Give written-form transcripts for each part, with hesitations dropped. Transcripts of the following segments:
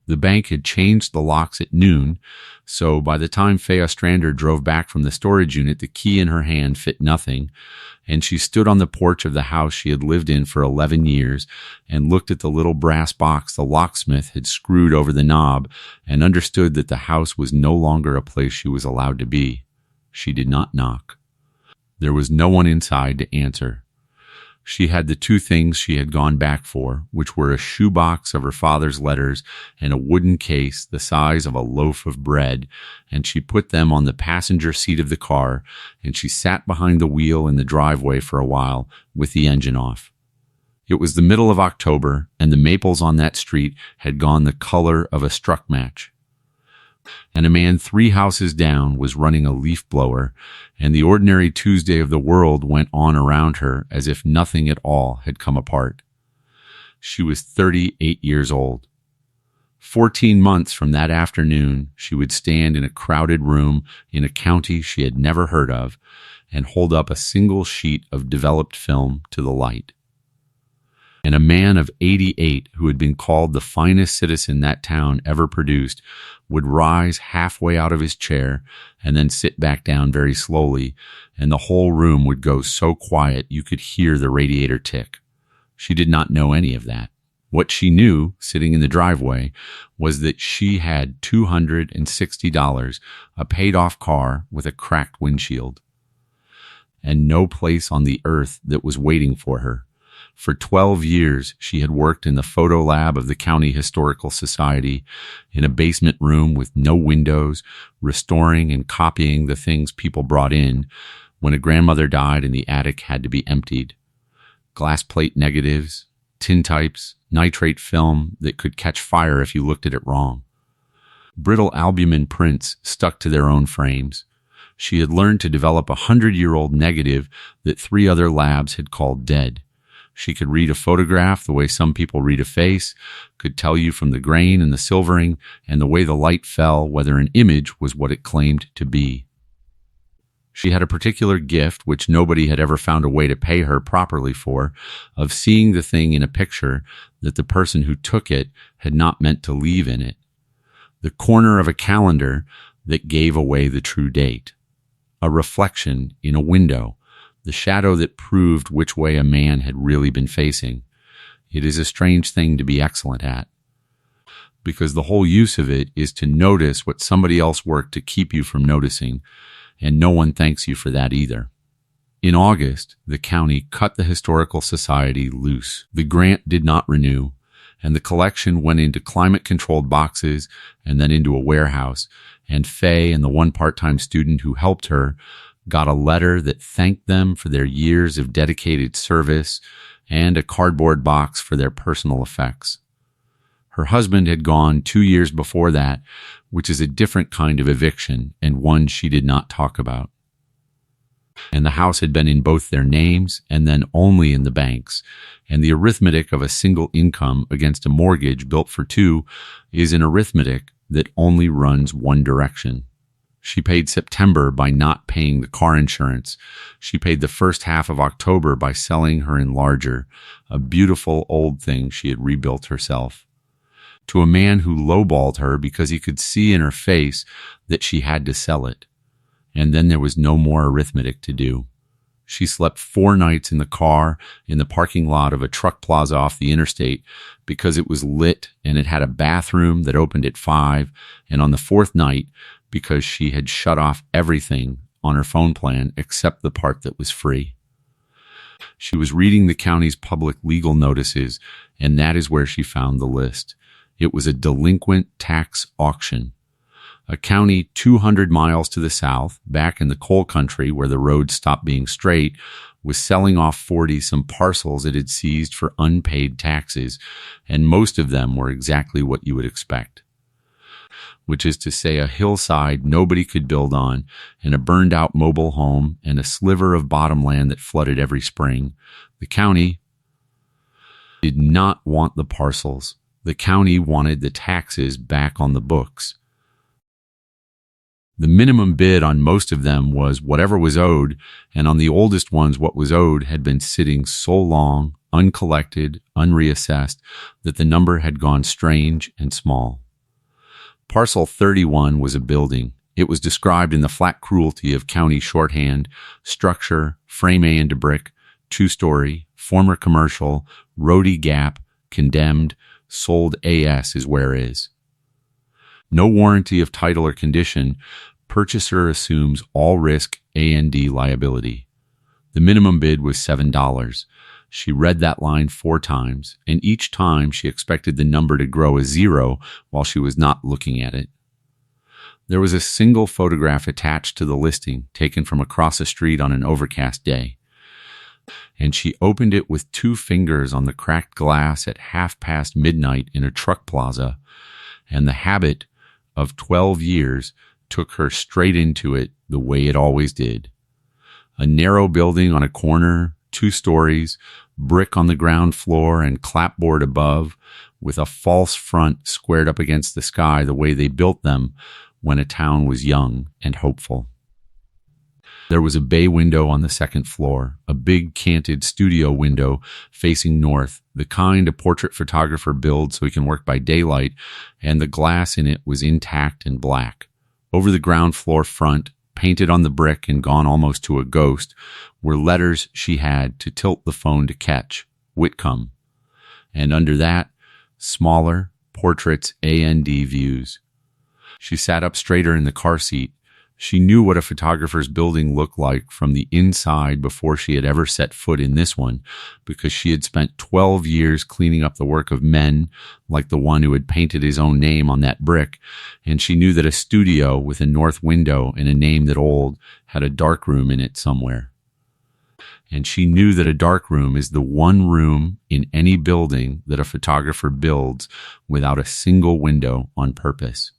The bank had changed the locks at noon, so by the time Faye Ostrander drove back from the storage unit, the key in her hand fit nothing, and she stood on the porch of the house she had lived in for 11 years and looked at the little brass box the locksmith had screwed over the knob and understood that the house was no longer a place she was allowed to be. She did not knock. There was no one inside to answer. She had the two things she had gone back for, which were a shoebox of her father's letters and a wooden case the size of a loaf of bread, and she put them on the passenger seat of the car, and she sat behind the wheel in the driveway for a while with the engine off. It was the middle of October, and the maples on that street had gone the color of a struck match. And a man 3 houses down was running a leaf blower, and the ordinary Tuesday of the world went on around her as if nothing at all had come apart. She was 38 years old. 14 months from that afternoon, she would stand in a crowded room in a county she had never heard of and hold up a single sheet of developed film to the light. And a man of 88 who had been called the finest citizen that town ever produced would rise halfway out of his chair and then sit back down very slowly, and the whole room would go so quiet you could hear the radiator tick. She did not know any of that. What she knew, sitting in the driveway, was that she had $260, a paid-off car with a cracked windshield, and no place on the earth that was waiting for her. For 12 years, she had worked in the photo lab of the County Historical Society, in a basement room with no windows, restoring and copying the things people brought in when a grandmother died and the attic had to be emptied. Glass plate negatives, tintypes, nitrate film that could catch fire if you looked at it wrong. Brittle albumin prints stuck to their own frames. She had learned to develop a 100-year-old negative that 3 other labs had called dead. She could read a photograph the way some people read a face, could tell you from the grain and the silvering and the way the light fell whether an image was what it claimed to be. She had a particular gift, which nobody had ever found a way to pay her properly for, of seeing the thing in a picture that the person who took it had not meant to leave in it. The corner of a calendar that gave away the true date. A reflection in a window. The shadow that proved which way a man had really been facing. It is a strange thing to be excellent at, because the whole use of it is to notice what somebody else worked to keep you from noticing, and no one thanks you for that either. In August, the county cut the Historical Society loose. The grant did not renew, and the collection went into climate-controlled boxes and then into a warehouse, and Faye and the one part-time student who helped her got a letter that thanked them for their years of dedicated service and a cardboard box for their personal effects. Her husband had gone 2 years before that, which is a different kind of eviction and one she did not talk about. And the house had been in both their names and then only in the bank's, and the arithmetic of a single income against a mortgage built for 2 is an arithmetic that only runs one direction. She paid September by not paying the car insurance. She paid the first half of October by selling her enlarger, a beautiful old thing she had rebuilt herself, to a man who lowballed her because he could see in her face that she had to sell it. And then there was no more arithmetic to do. She slept 4 nights in the car in the parking lot of a truck plaza off the interstate because it was lit and it had a bathroom that opened at 5, and on the 4th night, because she had shut off everything on her phone plan except the part that was free. She was reading the county's public legal notices, and that is where she found the list. It was a delinquent tax auction. A county 200 miles to the south, back in the coal country where the roads stopped being straight, was selling off 40 some parcels it had seized for unpaid taxes, and most of them were exactly what you would expect, which is to say a hillside nobody could build on, and a burned-out mobile home, and a sliver of bottomland that flooded every spring. The county did not want the parcels. The county wanted the taxes back on the books. The minimum bid on most of them was whatever was owed, and on the oldest ones what was owed had been sitting so long, uncollected, unreassessed, that the number had gone strange and small. Parcel 31 was a building. It was described in the flat cruelty of county shorthand: structure, frame A into brick, 2-story, former commercial, roadie gap, condemned, sold AS is where is. No warranty of title or condition. Purchaser assumes all risk A&D liability. The minimum bid was $7. She read that line 4 times, and each time she expected the number to grow a 0 while she was not looking at it. There was a single photograph attached to the listing, taken from across the street on an overcast day, and she opened it with 2 fingers on the cracked glass at midnight in a truck plaza, and the habit of 12 years took her straight into it the way it always did. A narrow building on a corner, 2 stories, brick on the ground floor and clapboard above, with a false front squared up against the sky the way they built them when a town was young and hopeful. There was a bay window on the 2nd floor, a big canted studio window facing north, the kind a portrait photographer builds so he can work by daylight, and the glass in it was intact and black. Over the ground floor front, painted on the brick and gone almost to a ghost, were letters she had to tilt the phone to catch: Whitcomb. And under that, smaller, portraits A&D views. She sat up straighter in the car seat. She knew what a photographer's building looked like from the inside before she had ever set foot in this one, because she had spent 12 years cleaning up the work of men like the one who had painted his own name on that brick, and she knew that a studio with a north window and a name that old had a darkroom in it somewhere. And she knew that a darkroom is the one room in any building that a photographer builds without a single window on purpose.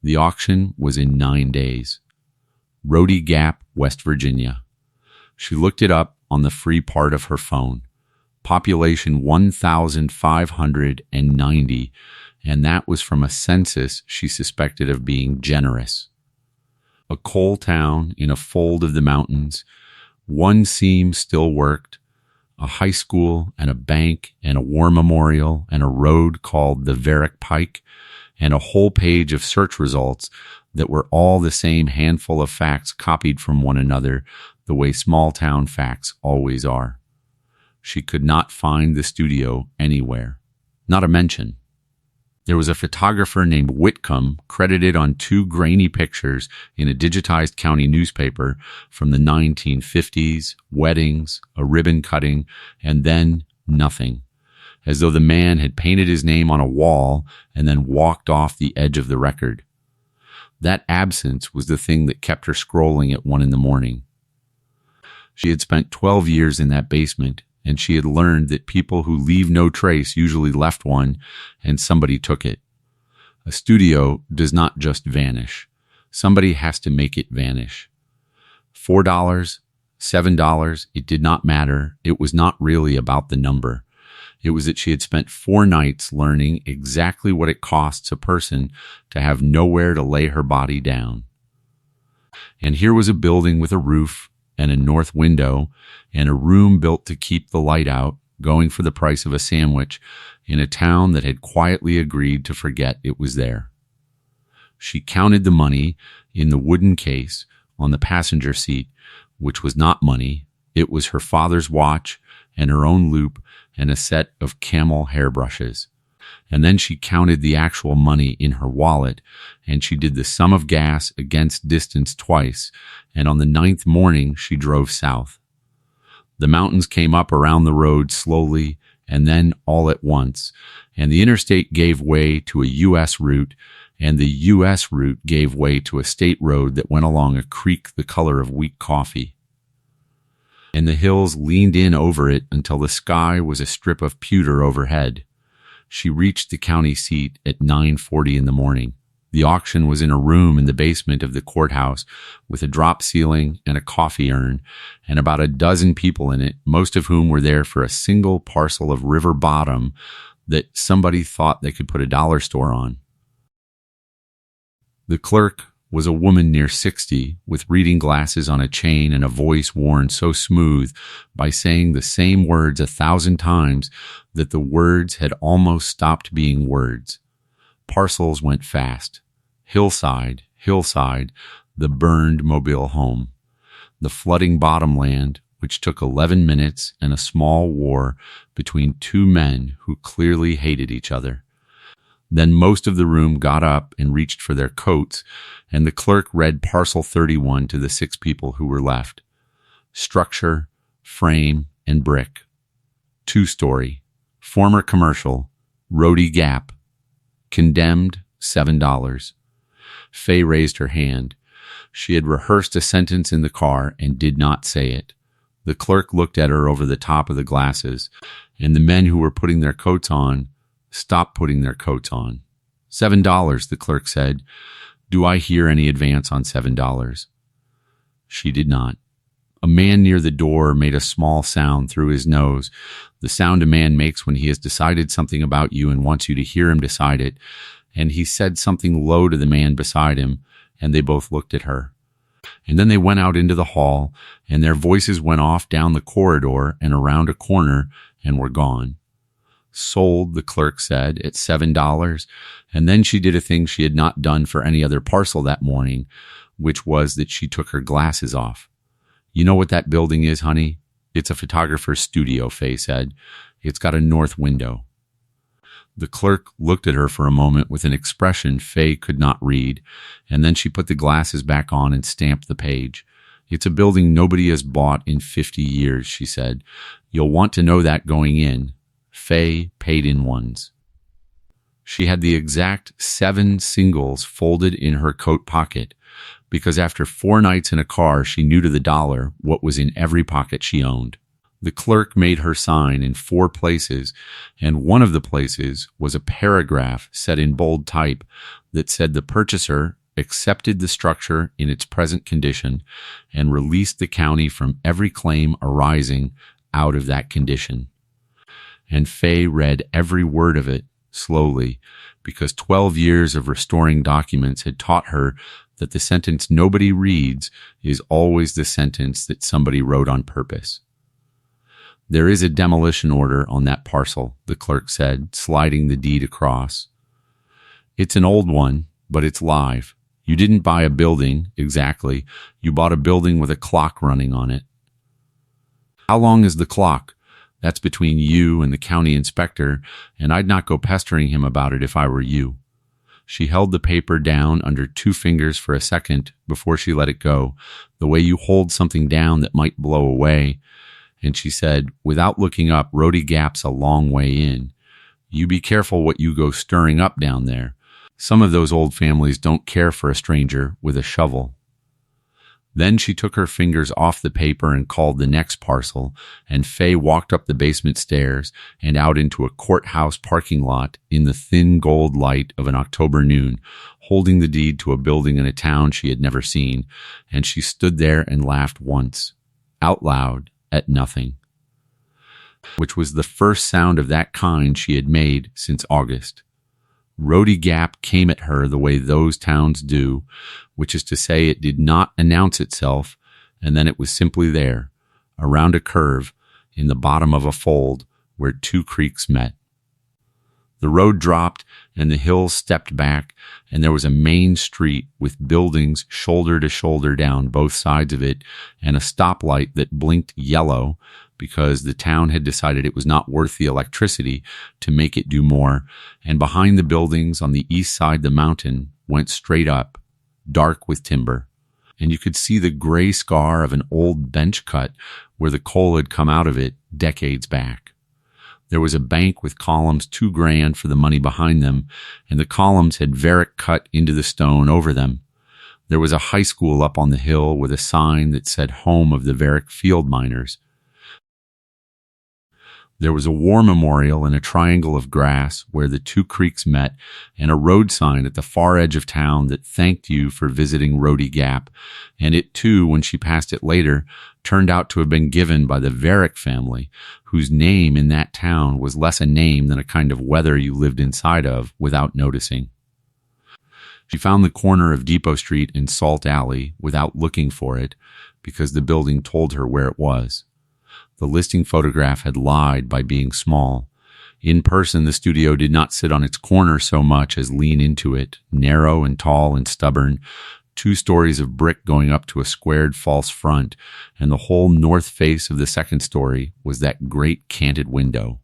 The auction was in 9 days. Roadie Gap, West Virginia. She looked it up on the free part of her phone. Population 1,590, and that was from a census she suspected of being generous. A coal town in a fold of the mountains. One seam still worked. A high school and a bank and a war memorial and a road called the Varick Pike, and a whole page of search results that were all the same handful of facts copied from one another, the way small-town facts always are. She could not find the studio anywhere. Not a mention. There was a photographer named Whitcomb credited on 2 grainy pictures in a digitized county newspaper from the 1950s, weddings, a ribbon cutting, and then nothing, as though the man had painted his name on a wall and then walked off the edge of the record. That absence was the thing that kept her scrolling at 1 a.m. She had spent 12 years in that basement, and she had learned that people who leave no trace usually left one, and somebody took it. A studio does not just vanish. Somebody has to make it vanish. $4, $7, it did not matter. It was not really about the number. It was that she had spent 4 nights learning exactly what it costs a person to have nowhere to lay her body down. And here was a building with a roof and a north window and a room built to keep the light out, going for the price of a sandwich, in a town that had quietly agreed to forget it was there. She counted the money in the wooden case on the passenger seat, which was not money. It was her father's watch and her own loop and a set of camel hairbrushes. And then she counted the actual money in her wallet, and she did the sum of gas against distance twice, and on the 9th morning she drove south. The mountains came up around the road slowly and then all at once, and the interstate gave way to a U.S. route, and the U.S. route gave way to a state road that went along a creek the color of weak coffee. And the hills leaned in over it until the sky was a strip of pewter overhead. She reached the county seat at 9:40 in the morning. The auction was in a room in the basement of the courthouse with a drop ceiling and a coffee urn, and about a dozen people in it, most of whom were there for a single parcel of river bottom that somebody thought they could put a dollar store on. The clerk was a woman near 60 with reading glasses on a chain and a voice worn so smooth by saying the same words 1,000 times that the words had almost stopped being words. Parcels went fast. Hillside, hillside, the burned mobile home. The flooding bottomland, which took 11 minutes and a small war between two men who clearly hated each other. Then most of the room got up and reached for their coats, and the clerk read Parcel 31 to the 6 people who were left. Structure, frame, and brick. 2-story. Former commercial. Roadie Gap. Condemned, $7. Faye raised her hand. She had rehearsed a sentence in the car and did not say it. The clerk looked at her over the top of the glasses, and the men who were putting their coats on stopped putting their coats on. $7, the clerk said. Do I hear any advance on $7? She did not. A man near the door made a small sound through his nose, the sound a man makes when he has decided something about you and wants you to hear him decide it, and he said something low to the man beside him, and they both looked at her. And then they went out into the hall, and their voices went off down the corridor and around a corner and were gone. Sold, the clerk said, at $7, and then she did a thing she had not done for any other parcel that morning, which was that she took her glasses off. You know what that building is, honey? It's a photographer's studio, Faye said. It's got a north window. The clerk looked at her for a moment with an expression Faye could not read, and then she put the glasses back on and stamped the page. It's a building nobody has bought in 50 years, she said. You'll want to know that going in. Faye paid in ones. She had the exact 7 singles folded in her coat pocket, because after 4 nights in a car, she knew to the dollar what was in every pocket she owned. The clerk made her sign in 4 places, and one of the places was a paragraph set in bold type that said the purchaser accepted the structure in its present condition and released the county from every claim arising out of that condition. And Faye read every word of it slowly, because 12 years of restoring documents had taught her that the sentence nobody reads is always the sentence that somebody wrote on purpose. There is a demolition order on that parcel, the clerk said, sliding the deed across. It's an old one, but it's live. You didn't buy a building, exactly. You bought a building with a clock running on it. How long is the clock? That's between you and the county inspector, and I'd not go pestering him about it if I were you. She held the paper down under 2 fingers for a second before she let it go, the way you hold something down that might blow away. And she said, without looking up, Roadie Gap's a long way in. You be careful what you go stirring up down there. Some of those old families don't care for a stranger with a shovel. Then she took her fingers off the paper and called the next parcel, and Faye walked up the basement stairs and out into a courthouse parking lot in the thin gold light of an October noon, holding the deed to a building in a town she had never seen, and she stood there and laughed once, out loud, at nothing, which was the first sound of that kind she had made since August. Roadie Gap came at her the way those towns do, which is to say it did not announce itself, and then it was simply there, around a curve, in the bottom of a fold where 2 creeks met. The road dropped, and the hills stepped back, and there was a main street with buildings shoulder to shoulder down both sides of it, and a stoplight that blinked yellow because the town had decided it was not worth the electricity to make it do more, and behind the buildings on the east side the mountain went straight up, dark with timber, and you could see the gray scar of an old bench cut where the coal had come out of it decades back. There was a bank with columns too grand for the money behind them, and the columns had Varick cut into the stone over them. There was a high school up on the hill with a sign that said home of the Varick field miners. There was a war memorial in a triangle of grass where the 2 creeks met, and a road sign at the far edge of town that thanked you for visiting Roadie Gap, and it too, when she passed it later, turned out to have been given by the Varick family, whose name in that town was less a name than a kind of weather you lived inside of without noticing. She found the corner of Depot Street and Salt Alley without looking for it, because the building told her where it was. The listing photograph had lied by being small. In person, the studio did not sit on its corner so much as lean into it, narrow and tall and stubborn, 2 stories of brick going up to a squared false front, and the whole north face of the second story was that great canted window.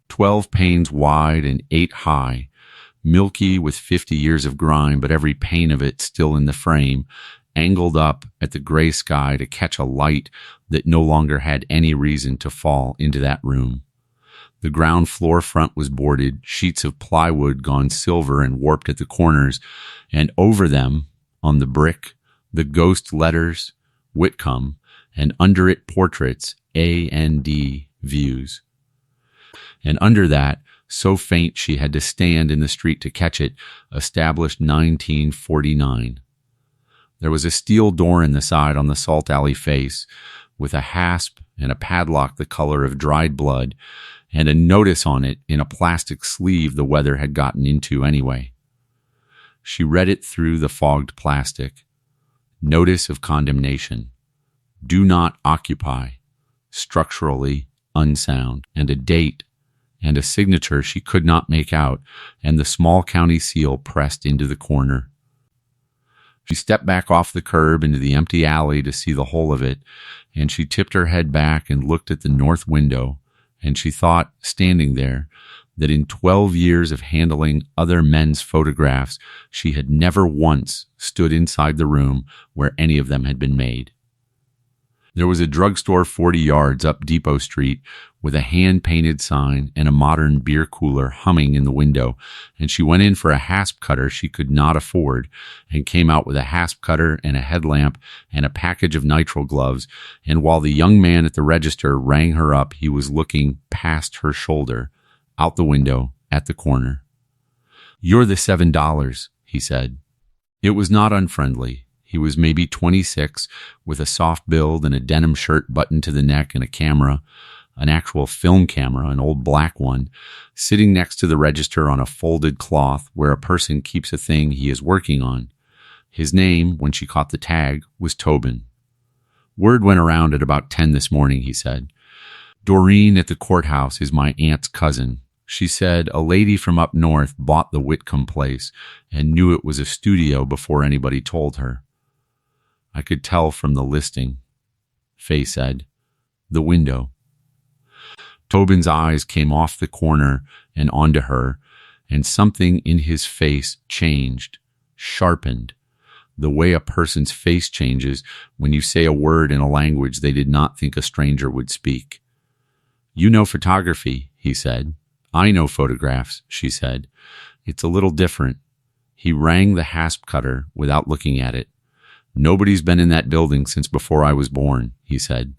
12 panes wide and 8 high, milky with 50 years of grime, but every pane of it still in the frame, angled up at the gray sky to catch a light that no longer had any reason to fall into that room. The ground floor front was boarded, sheets of plywood gone silver and warped at the corners, and over them, on the brick, the ghost letters, Whitcomb, and under it portraits, A&D views. And under that, so faint she had to stand in the street to catch it, established 1949. There was a steel door in the side on the salt alley face, with a hasp and a padlock the color of dried blood, and a notice on it in a plastic sleeve the weather had gotten into anyway. She read it through the fogged plastic. Notice of condemnation. Do not occupy. Structurally unsound. And a date and a signature she could not make out, and the small county seal pressed into the corner. She stepped back off the curb into the empty alley to see the whole of it, and she tipped her head back and looked at the north window, and she thought, standing there, that in 12 years of handling other men's photographs, she had never once stood inside the room where any of them had been made. There was a drugstore 40 yards up Depot Street with a hand-painted sign and a modern beer cooler humming in the window, and she went in for a hasp cutter she could not afford and came out with a hasp cutter and a headlamp and a package of nitrile gloves, and while the young man at the register rang her up, he was looking past her shoulder, out the window, at the corner. "You're the $7, he said. It was not unfriendly. He was maybe 26, with a soft build and a denim shirt buttoned to the neck and a camera, an actual film camera, an old black one, sitting next to the register on a folded cloth where a person keeps a thing he is working on. His name, when she caught the tag, was Tobin. "Word went around at about 10 this morning, he said. "Doreen at the courthouse is my aunt's cousin. She said a lady from up north bought the Whitcomb place and knew it was a studio before anybody told her. I could tell from the listing," Faye said. "The window." Tobin's eyes came off the corner and onto her, and something in his face changed, sharpened, the way a person's face changes when you say a word in a language they did not think a stranger would speak. "You know photography," he said. "I know photographs," she said. "It's a little different." He rang the hasp cutter without looking at it. "Nobody's been in that building since before I was born," he said.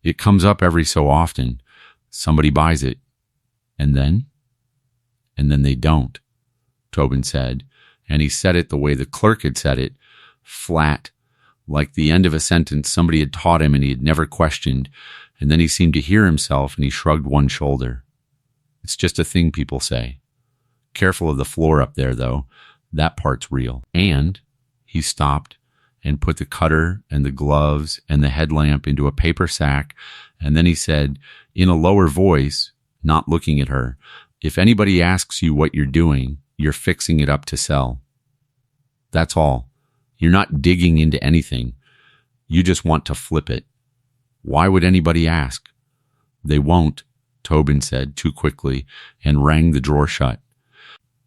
"It comes up every so often. Somebody buys it. And then?" "And then they don't," Tobin said, and he said it the way the clerk had said it, flat, like the end of a sentence somebody had taught him and he had never questioned, and then he seemed to hear himself and he shrugged one shoulder. "It's just a thing people say. Careful of the floor up there, though. That part's real." And he stopped and put the cutter and the gloves and the headlamp into a paper sack, and then he said, in a lower voice, not looking at her, "If anybody asks you what you're doing, you're fixing it up to sell. That's all. You're not digging into anything. You just want to flip it. Why would anybody ask?" "They won't," Tobin said too quickly, and rang the drawer shut.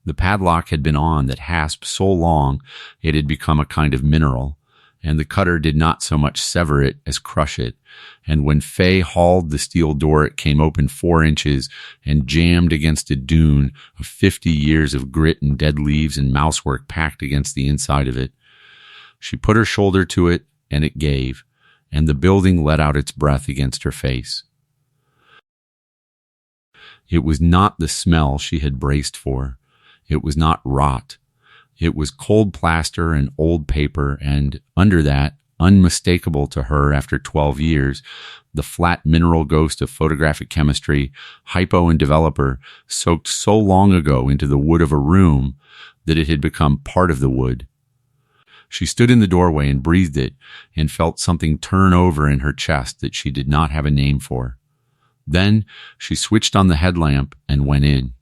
The padlock had been on that hasp so long it had become a kind of mineral, and the cutter did not so much sever it as crush it, and when Faye hauled the steel door it came open 4 inches and jammed against a dune of 50 years of grit and dead leaves and mousework packed against the inside of it. She put her shoulder to it, and it gave, and the building let out its breath against her face. It was not the smell she had braced for. It was not rot. It was cold plaster and old paper, and under that, unmistakable to her after 12 years, the flat mineral ghost of photographic chemistry, hypo and developer, soaked so long ago into the wood of a room that it had become part of the wood. She stood in the doorway and breathed it, and felt something turn over in her chest that she did not have a name for. Then she switched on the headlamp and went in.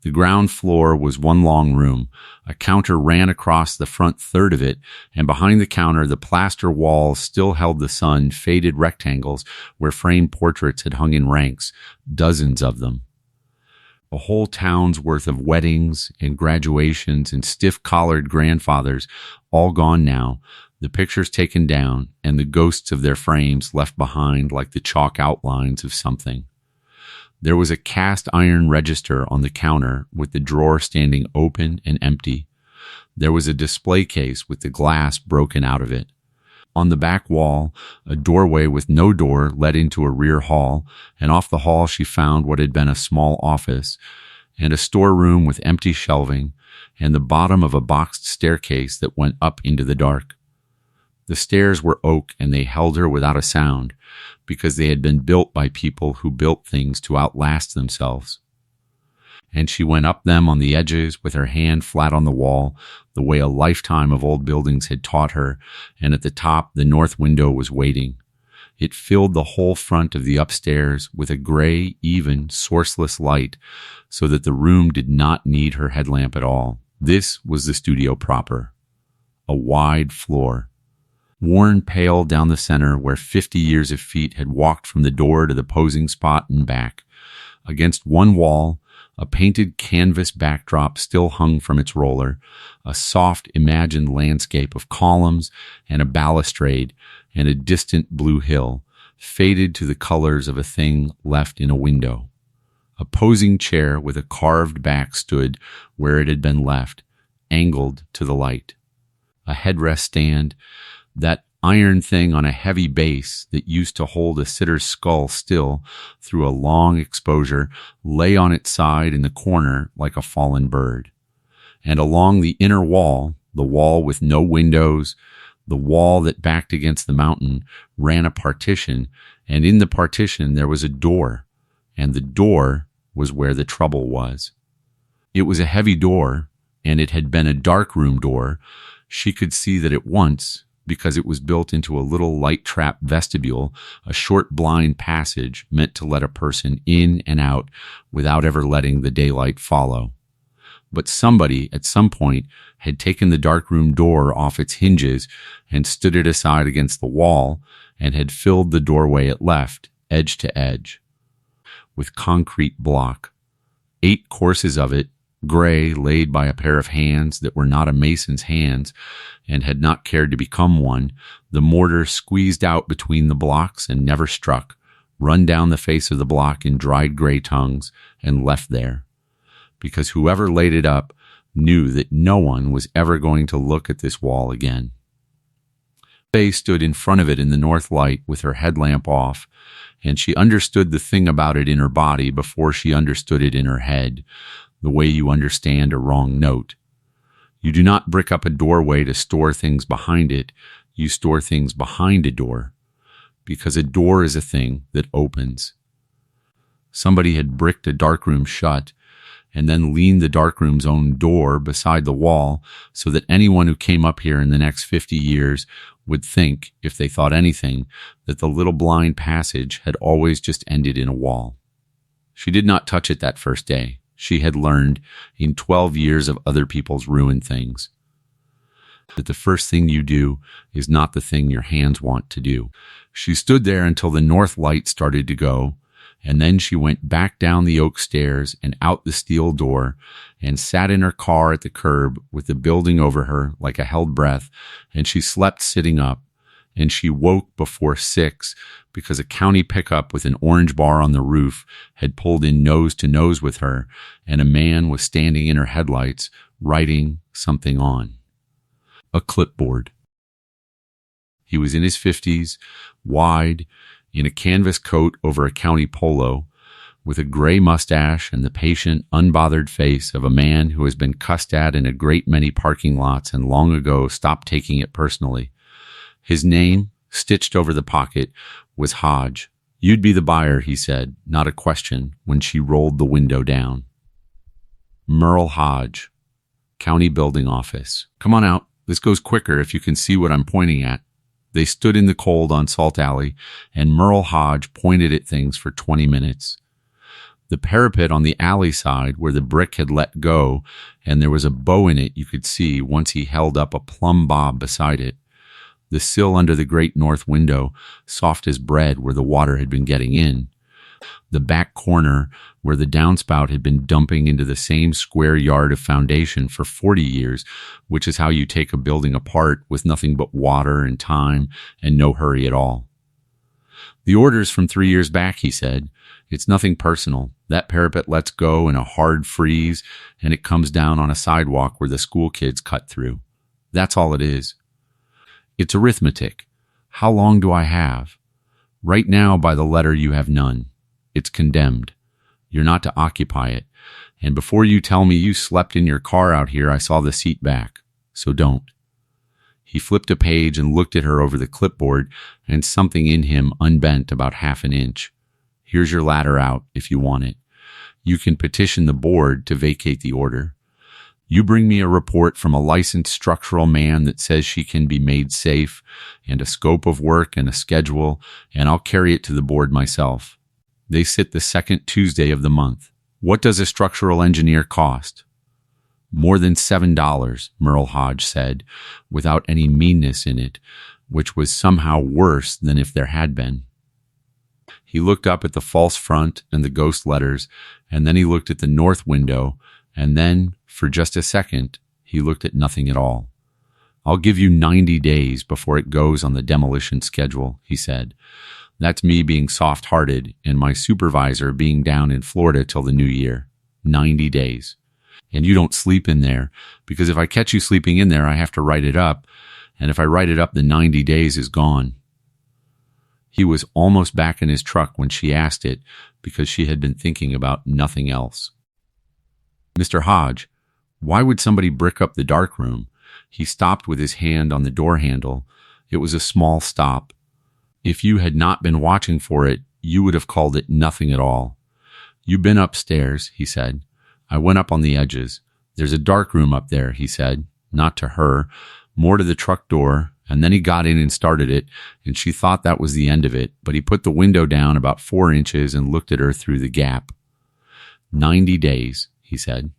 The ground floor was one long room. A counter ran across the front third of it, and behind the counter, the plaster walls still held the sun, faded rectangles where framed portraits had hung in ranks, dozens of them. A whole town's worth of weddings and graduations and stiff-collared grandfathers, all gone now, the pictures taken down, and the ghosts of their frames left behind like the chalk outlines of something. There was a cast iron register on the counter with the drawer standing open and empty. There was a display case with the glass broken out of it. On the back wall, a doorway with no door led into a rear hall, and off the hall she found what had been a small office, and a storeroom with empty shelving, and the bottom of a boxed staircase that went up into the dark. The stairs were oak, and they held her without a sound, because they had been built by people who built things to outlast themselves. And she went up them on the edges with her hand flat on the wall, the way a lifetime of old buildings had taught her, and at the top the north window was waiting. It filled the whole front of the upstairs with a gray, even, sourceless light, so that the room did not need her headlamp at all. This was the studio proper. A wide floor. Worn pale down the center where 50 years of feet had walked from the door to the posing spot and back. Against one wall, a painted canvas backdrop still hung from its roller, a soft imagined landscape of columns and a balustrade and a distant blue hill, faded to the colors of a thing left in a window. A posing chair with a carved back stood where it had been left, angled to the light. A headrest stand, that iron thing on a heavy base that used to hold a sitter's skull still through a long exposure, lay on its side in the corner like a fallen bird. And along the inner wall, the wall with no windows, the wall that backed against the mountain, ran a partition, and in the partition there was a door, and the door was where the trouble was. It was a heavy door, and it had been a darkroom door. She could see that at once, because it was built into a little light trap vestibule, a short blind passage meant to let a person in and out without ever letting the daylight follow. But somebody at some point had taken the darkroom door off its hinges and stood it aside against the wall and had filled the doorway it left, edge to edge, with concrete block. 8 courses of it, gray, laid by a pair of hands that were not a mason's hands and had not cared to become one, the mortar squeezed out between the blocks and never struck, run down the face of the block in dried gray tongues and left there. Because whoever laid it up knew that no one was ever going to look at this wall again. Faye stood in front of it in the north light with her headlamp off, and she understood the thing about it in her body before she understood it in her head, the way you understand a wrong note. You do not brick up a doorway to store things behind it. You store things behind a door, because a door is a thing that opens. Somebody had bricked a darkroom shut and then leaned the darkroom's own door beside the wall so that anyone who came up here in the next 50 years would think, if they thought anything, that the little blind passage had always just ended in a wall. She did not touch it that first day. She had learned in 12 years of other people's ruined things that the first thing you do is not the thing your hands want to do. She stood there until the north light started to go, and then she went back down the oak stairs and out the steel door and sat in her car at the curb with the building over her like a held breath, and she slept sitting up, and she woke before 6 because a county pickup with an orange bar on the roof had pulled in nose to nose with her, and a man was standing in her headlights writing something on a clipboard. He was in his 50s, wide, in a canvas coat over a county polo, with a gray mustache and the patient, unbothered face of a man who has been cussed at in a great many parking lots and long ago stopped taking it personally. His name, stitched over the pocket, was Hodge. "You'd be the buyer," he said, not a question, when she rolled the window down. Merle Hodge, County Building Office. "Come on out. This goes quicker if you can see what I'm pointing at." They stood in the cold on Salt Alley, and Merle Hodge pointed at things for 20 minutes. The parapet on the alley side where the brick had let go, and there was a bow in it you could see once he held up a plumb bob beside it. The sill under the great north window, soft as bread where the water had been getting in. The back corner where the downspout had been dumping into the same square yard of foundation for 40 years, which is how you take a building apart with nothing but water and time and no hurry at all. The order's from 3 years back, he said. It's nothing personal. That parapet lets go in a hard freeze, and it comes down on a sidewalk where the school kids cut through. That's all it is. It's arithmetic. How long do I have? Right now, by the letter, you have none. It's condemned. You're not to occupy it. And before you tell me you slept in your car out here, I saw the seat back. So don't. He flipped a page and looked at her over the clipboard, and something in him unbent about half an inch. Here's your ladder out if you want it. You can petition the board to vacate the order. You bring me a report from a licensed structural man that says she can be made safe, and a scope of work and a schedule, and I'll carry it to the board myself. They sit the second Tuesday of the month. What does a structural engineer cost? More than $7, Merle Hodge said, without any meanness in it, which was somehow worse than if there had been. He looked up at the false front and the ghost letters, and then he looked at the north window, and then, for just a second, he looked at nothing at all. I'll give you 90 days before it goes on the demolition schedule, he said. That's me being soft-hearted and my supervisor being down in Florida till the new year. 90 days. And you don't sleep in there, because if I catch you sleeping in there, I have to write it up, and if I write it up, the 90 days is gone. He was almost back in his truck when she asked it, because she had been thinking about nothing else. Mr. Hodge, why would somebody brick up the darkroom? He stopped with his hand on the door handle. It was a small stop. If you had not been watching for it, you would have called it nothing at all. You've been upstairs, he said. I went up on the edges. There's a darkroom up there, he said, not to her, more to the truck door, and then he got in and started it, and she thought that was the end of it, but he put the window down about 4 inches and looked at her through the gap. 90 days, he said.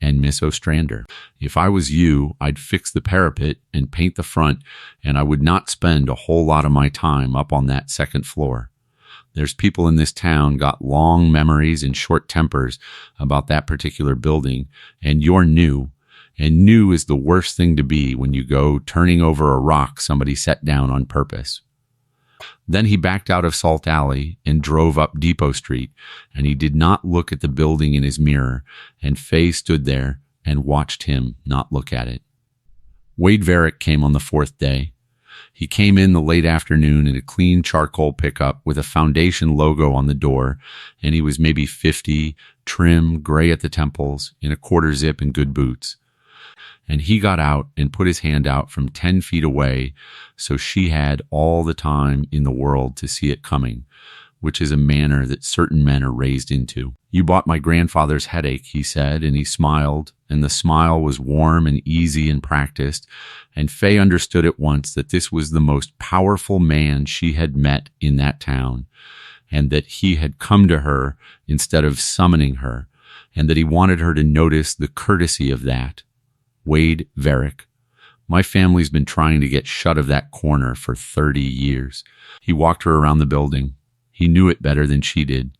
And Miss Ostrander, if I was you, I'd fix the parapet and paint the front, and I would not spend a whole lot of my time up on that second floor. There's people in this town got long memories and short tempers about that particular building, and you're new. And new is the worst thing to be when you go turning over a rock somebody set down on purpose. Then he backed out of Salt Alley and drove up Depot Street, and he did not look at the building in his mirror, and Faye stood there and watched him not look at it. Wade Varick came on the 4th day. He came in the late afternoon in a clean charcoal pickup with a foundation logo on the door, and he was maybe 50, trim, gray at the temples, in a quarter zip and good boots. And he got out and put his hand out from 10 feet away, so she had all the time in the world to see it coming, which is a manner that certain men are raised into. You bought my grandfather's headache, he said, and he smiled, and the smile was warm and easy and practiced, and Faye understood at once that this was the most powerful man she had met in that town, and that he had come to her instead of summoning her, and that he wanted her to notice the courtesy of that. Wade Varick. My family's been trying to get shut of that corner for 30 years. He walked her around the building. He knew it better than she did.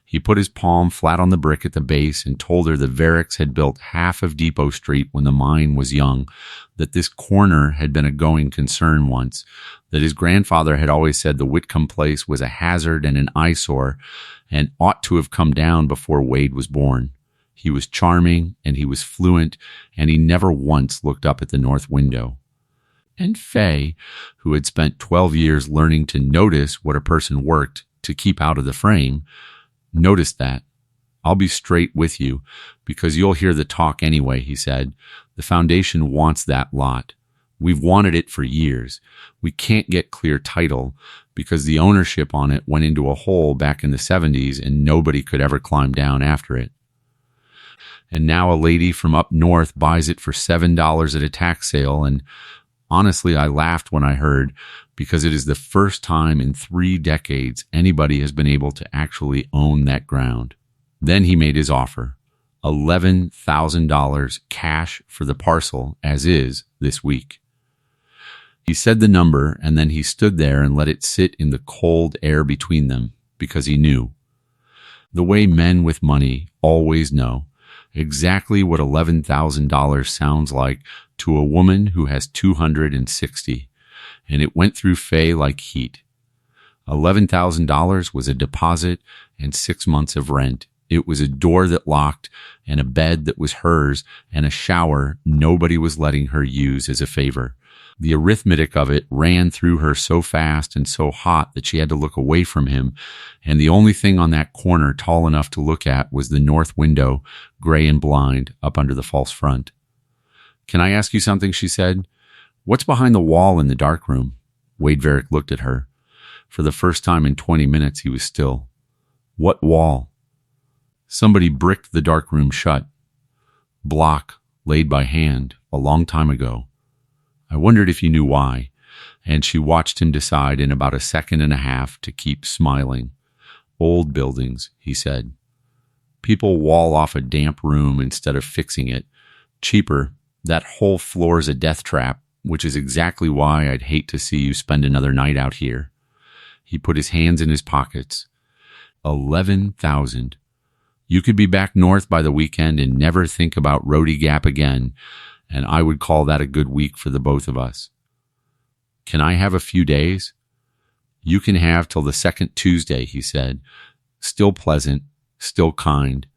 He put his palm flat on the brick at the base and told her the Varricks had built half of Depot Street when the mine was young, that this corner had been a going concern once, that his grandfather had always said the Whitcomb place was a hazard and an eyesore and ought to have come down before Wade was born. He was charming, and he was fluent, and he never once looked up at the north window. And Faye, who had spent 12 years learning to notice what a person worked to keep out of the frame, noticed that. I'll be straight with you, because you'll hear the talk anyway, he said. The foundation wants that lot. We've wanted it for years. We can't get clear title, because the ownership on it went into a hole back in the 70s, and nobody could ever climb down after it. And now a lady from up north buys it for $7 at a tax sale, and Honestly, I laughed when I heard, because it is the first time in 3 decades anybody has been able to actually own that ground. Then he made his offer. $11,000 cash for the parcel as is this week. He said the number, and then he stood there and let it sit in the cold air between them, because he knew. The way men with money always know exactly what $11,000 sounds like to a woman who has 260, and it went through Faye like heat. $11,000 was a deposit and 6 months of rent. It was a door that locked and a bed that was hers and a shower nobody was letting her use as a favor. The arithmetic of it ran through her so fast and so hot that she had to look away from him, and the only thing on that corner tall enough to look at was the north window, gray and blind, up under the false front. "Can I ask you something?" she said. "What's behind the wall in the darkroom?" Wade Varick looked at her. For the first time in 20 minutes, he was still. "What wall?" "Somebody bricked the darkroom shut. Block, laid by hand, a long time ago. I wondered if you knew why," and she watched him decide in about a second and a half to keep smiling. "Old buildings," he said. "People wall off a damp room instead of fixing it. Cheaper. That whole floor's a death trap, which is exactly why I'd hate to see you spend another night out here." He put his hands in his pockets. 11,000. You could be back north by the weekend and never think about Roadie Gap again, and I would call that a good week for the both of us. "Can I have a few days?" "You can have till the second Tuesday," he said. Still pleasant, still kind.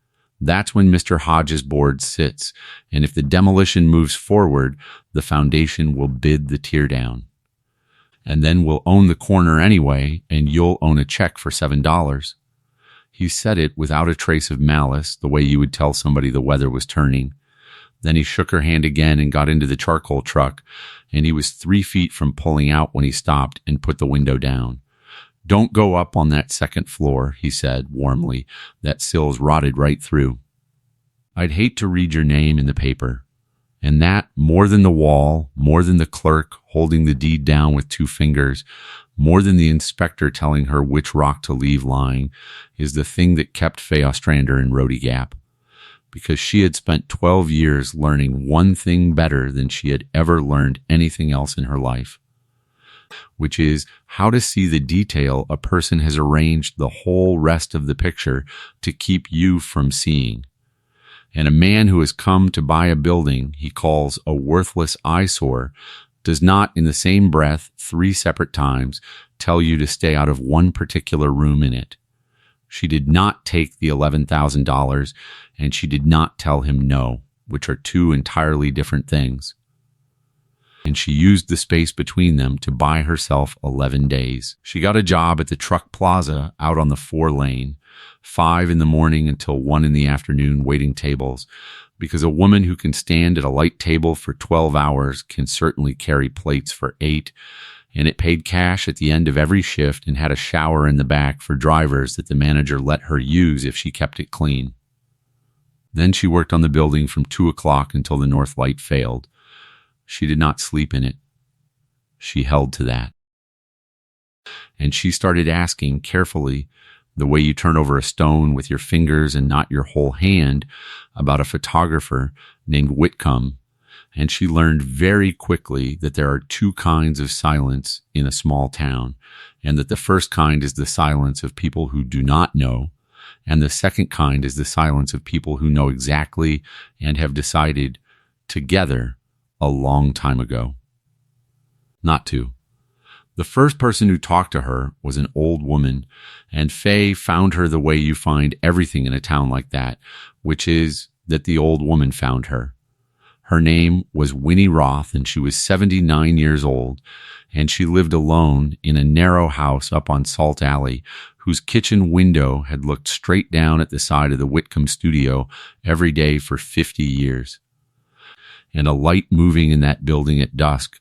"That's when Mr. Hodges' board sits, and if the demolition moves forward, the foundation will bid the tear down. And then we'll own the corner anyway, and you'll own a check for $7. He said it without a trace of malice, the way you would tell somebody the weather was turning. Then he shook her hand again and got into the charcoal truck, and he was 3 feet from pulling out when he stopped and put the window down. "Don't go up on that second floor," he said warmly. "That sill's rotted right through. I'd hate to read your name in the paper. And that, more than the wall, more than the clerk holding the deed down with 2 fingers, more than the inspector telling her which rock to leave lying, is the thing that kept Faye Ostrander in Roadie Gap. Because she had spent 12 years learning one thing better than she had ever learned anything else in her life, which is how to see the detail a person has arranged the whole rest of the picture to keep you from seeing. And a man who has come to buy a building he calls a worthless eyesore does not, in the same breath, 3 separate times, tell you to stay out of one particular room in it. She did not take the $11,000, and she did not tell him no, which are 2 entirely different things. And she used the space between them to buy herself 11 days. She got a job at the truck plaza out on the 4-lane, 5 in the morning until 1 in the afternoon waiting tables, because a woman who can stand at a light table for 12 hours can certainly carry plates for 8, and it paid cash at the end of every shift and had a shower in the back for drivers that the manager let her use if she kept it clean. Then she worked on the building from 2 o'clock until the north light failed. She did not sleep in it. She held to that. And she started asking carefully, the way you turn over a stone with your fingers and not your whole hand, about a photographer named Whitcomb, and she learned very quickly that there are 2 kinds of silence in a small town, and that the first kind is the silence of people who do not know, and the second kind is the silence of people who know exactly and have decided together a long time ago not to. The first person who talked to her was an old woman, and Faye found her the way you find everything in a town like that, which is that the old woman found her. Her name was Winnie Roth, and she was 79 years old, and she lived alone in a narrow house up on Salt Alley, whose kitchen window had looked straight down at the side of the Whitcomb studio every day for 50 years. And a light moving in that building at dusk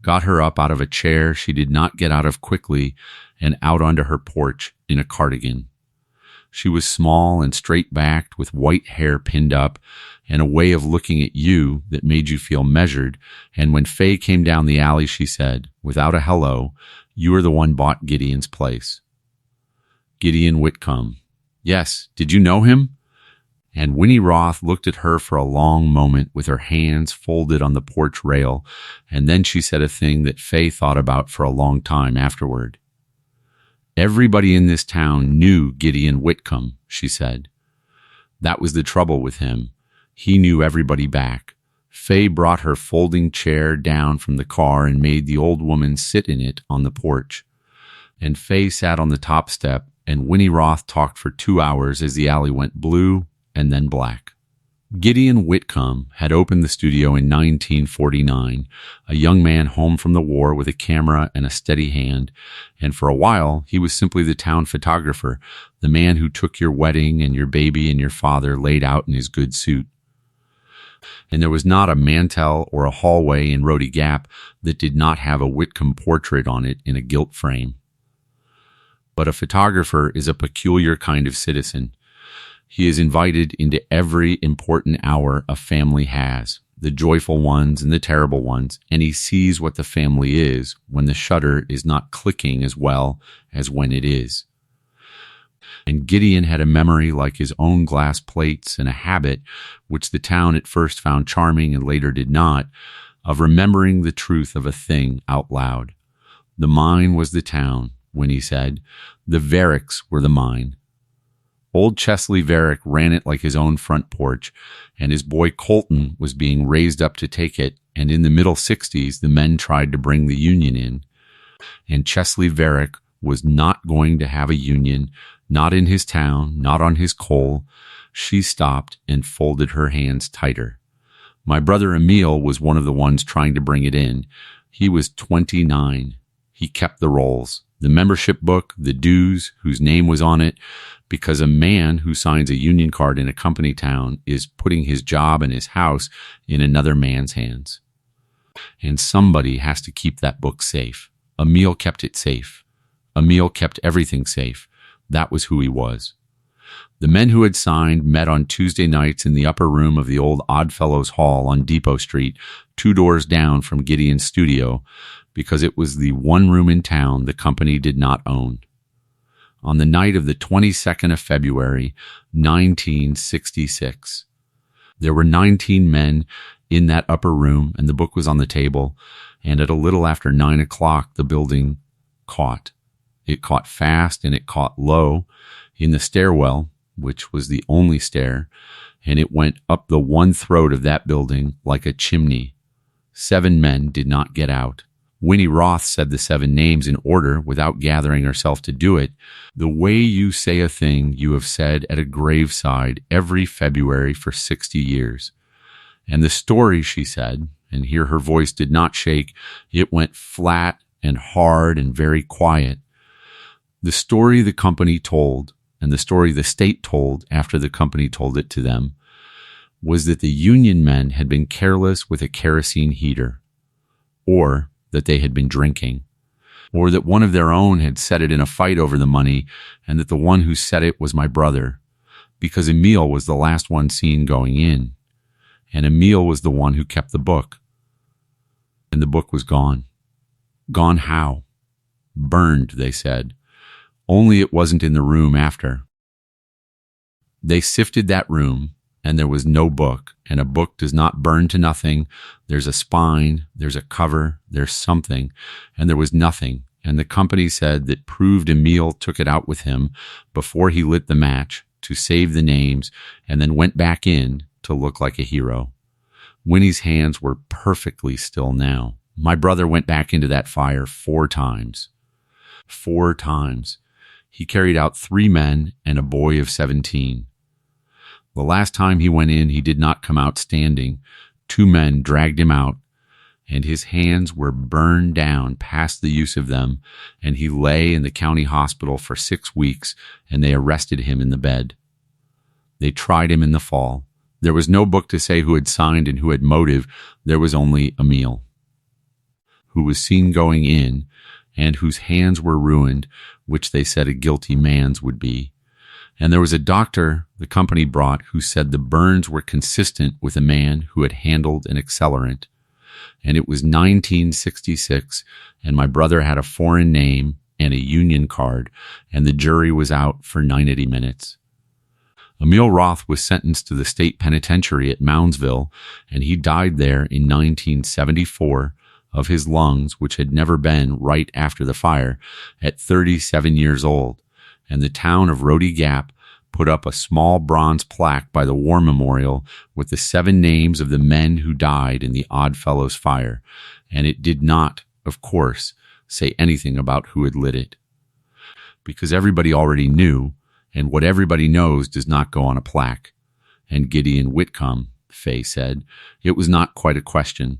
got her up out of a chair she did not get out of quickly and out onto her porch in a cardigan. She was small and straight-backed with white hair pinned up and a way of looking at you that made you feel measured. And when Faye came down the alley, she said, without a hello, "You are the one bought Gideon's place." Gideon Whitcomb. Yes, did you know him? And Winnie Roth looked at her for a long moment with her hands folded on the porch rail, and then she said a thing that Faye thought about for a long time afterward. Everybody in this town knew Gideon Whitcomb, she said. That was the trouble with him. He knew everybody back. Faye brought her folding chair down from the car and made the old woman sit in it on the porch. And Faye sat on the top step, and Winnie Roth talked for 2 hours as the alley went blue and then black. Gideon Whitcomb had opened the studio in 1949, a young man home from the war with a camera and a steady hand, and for a while he was simply the town photographer, the man who took your wedding and your baby and your father laid out in his good suit. And there was not a mantel or a hallway in Rhodey Gap that did not have a Whitcomb portrait on it in a gilt frame. But a photographer is a peculiar kind of citizen. He is invited into every important hour a family has, the joyful ones and the terrible ones, and he sees what the family is when the shutter is not clicking as well as when it is. And Gideon had a memory like his own glass plates and a habit, which the town at first found charming and later did not, of remembering the truth of a thing out loud. The mine was the town, Winnie said. The Verricks were the mine. Old Chesley Verrick ran it like his own front porch, and his boy Colton was being raised up to take it, and in the middle 60s the men tried to bring the union in. And Chesley Verrick was not going to have a union, not in his town, not on his coal. She stopped and folded her hands tighter. My brother Emil was one of the ones trying to bring it in. He was 29. He kept the rolls, the membership book, the dues, whose name was on it, because a man who signs a union card in a company town is putting his job and his house in another man's hands. And somebody has to keep that book safe. Emil kept it safe. Emil kept everything safe. That was who he was. The men who had signed met on Tuesday nights in the upper room of the old Oddfellows Hall on Depot Street, 2 doors down from Gideon's studio, because it was the one room in town the company did not own. On the night of the 22nd of February, 1966. There were 19 men in that upper room, and the book was on the table, and at a little after 9 o'clock, the building caught. It caught fast, and it caught low in the stairwell, which was the only stair, and it went up the one throat of that building like a chimney. 7 men did not get out. Winnie Roth said the 7 names in order without gathering herself to do it. The way you say a thing you have said at a graveside every February for 60 years. And the story, she said, and here her voice did not shake, it went flat and hard and very quiet. The story the company told, and the story the state told after the company told it to them, was that the union men had been careless with a kerosene heater, or that they had been drinking, or that one of their own had set it in a fight over the money, and that the one who set it was my brother, because Emil was the last one seen going in, and Emil was the one who kept the book. And the book was gone. Gone how? Burned, they said. Only it wasn't in the room after. They sifted that room, and there was no book, and a book does not burn to nothing. There's a spine, there's a cover, there's something, and there was nothing. And the company said that proved Emil took it out with him before he lit the match to save the names and then went back in to look like a hero. Winnie's hands were perfectly still now. My brother went back into that fire 4 times. 4 times. He carried out 3 men and a boy of 17. The last time he went in, he did not come out standing. 2 men dragged him out, and his hands were burned down past the use of them, and he lay in the county hospital for 6 weeks, and they arrested him in the bed. They tried him in the fall. There was no book to say who had signed and who had motive. There was only Emil, who was seen going in, and whose hands were ruined, which they said a guilty man's would be. And there was a doctor the company brought who said the burns were consistent with a man who had handled an accelerant. And it was 1966, and my brother had a foreign name and a union card, and the jury was out for 90 minutes. Emil Roth was sentenced to the state penitentiary at Moundsville, and he died there in 1974 of his lungs, which had never been right after the fire, at 37 years old. And the town of Rhodey Gap put up a small bronze plaque by the War Memorial with the 7 names of the men who died in the Oddfellows fire, and it did not, of course, say anything about who had lit it. Because everybody already knew, and what everybody knows does not go on a plaque. And Gideon Whitcomb, Faye said, it was not quite a question.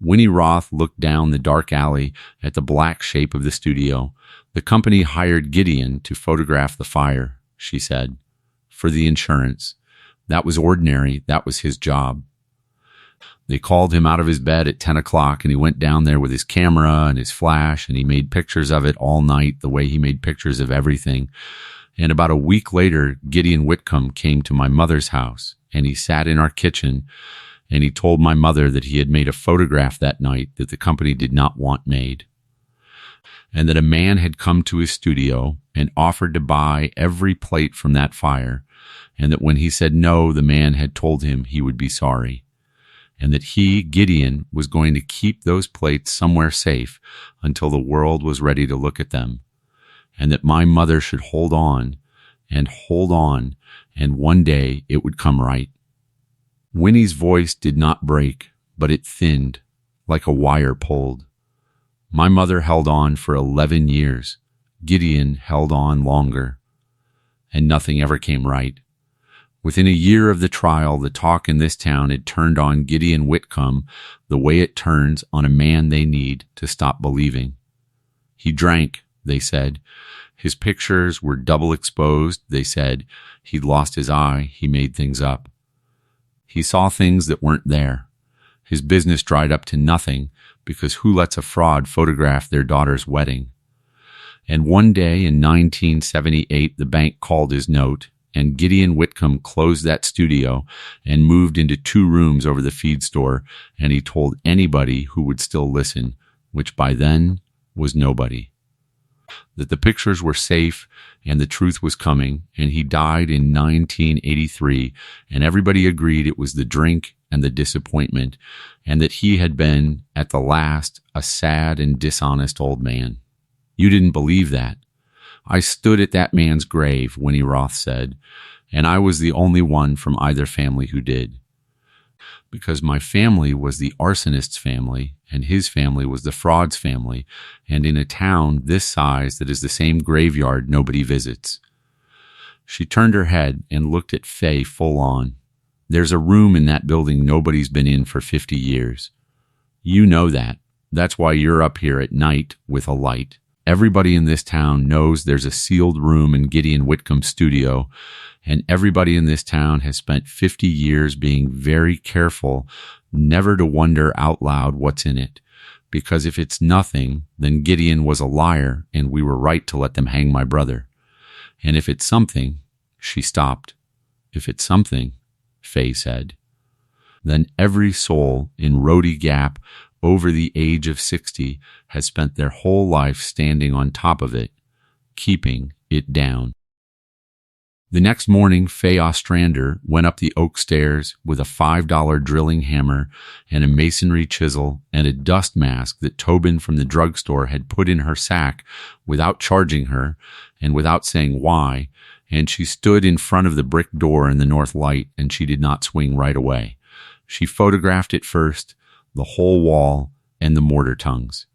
Winnie Roth looked down the dark alley at the black shape of the studio. The company hired Gideon to photograph the fire, she said, for the insurance. That was ordinary. That was his job. They called him out of his bed at 10 o'clock, and he went down there with his camera and his flash, and he made pictures of it all night, the way he made pictures of everything. And about a week later, Gideon Whitcomb came to my mother's house, and he sat in our kitchen, and he told my mother that he had made a photograph that night that the company did not want made, and that a man had come to his studio and offered to buy every plate from that fire, and that when he said no, the man had told him he would be sorry, and that he, Gideon, was going to keep those plates somewhere safe until the world was ready to look at them, and that my mother should hold on, and one day it would come right. Winnie's voice did not break, but it thinned, like a wire pulled. My mother held on for 11 years. Gideon held on longer, and nothing ever came right. Within a year of the trial, the talk in this town had turned on Gideon Whitcomb the way it turns on a man they need to stop believing. He drank, they said. His pictures were double exposed, they said. He'd lost his eye. He made things up. He saw things that weren't there. His business dried up to nothing because who lets a fraud photograph their daughter's wedding? And one day in 1978, the bank called his note, and Gideon Whitcomb closed that studio and moved into 2 rooms over the feed store, and he told anybody who would still listen, which by then was nobody, that the pictures were safe and the truth was coming, and he died in 1983, and everybody agreed it was the drink and the disappointment, and that he had been, at the last, a sad and dishonest old man. You didn't believe that. I stood at that man's grave, Winnie Roth said, and I was the only one from either family who did. Because my family was the arsonist's family, and his family was the fraud's family, and in a town this size that is the same graveyard nobody visits. She turned her head and looked at Faye full on. There's a room in that building nobody's been in for 50 years. You know that. That's why you're up here at night with a light. Everybody in this town knows there's a sealed room in Gideon Whitcomb's studio, and everybody in this town has spent 50 years being very careful never to wonder out loud what's in it. Because if it's nothing, then Gideon was a liar, and we were right to let them hang my brother. And if it's something, she stopped. If it's something, Faye said, then every soul in Rhodey Gap over the age of 60 has spent their whole life standing on top of it, keeping it down. The next morning, Faye Ostrander went up the oak stairs with a $5 drilling hammer and a masonry chisel and a dust mask that Tobin from the drugstore had put in her sack without charging her and without saying why, and she stood in front of the brick door in the north light, and she did not swing right away. She photographed it first, the whole wall, and the mortar tongues.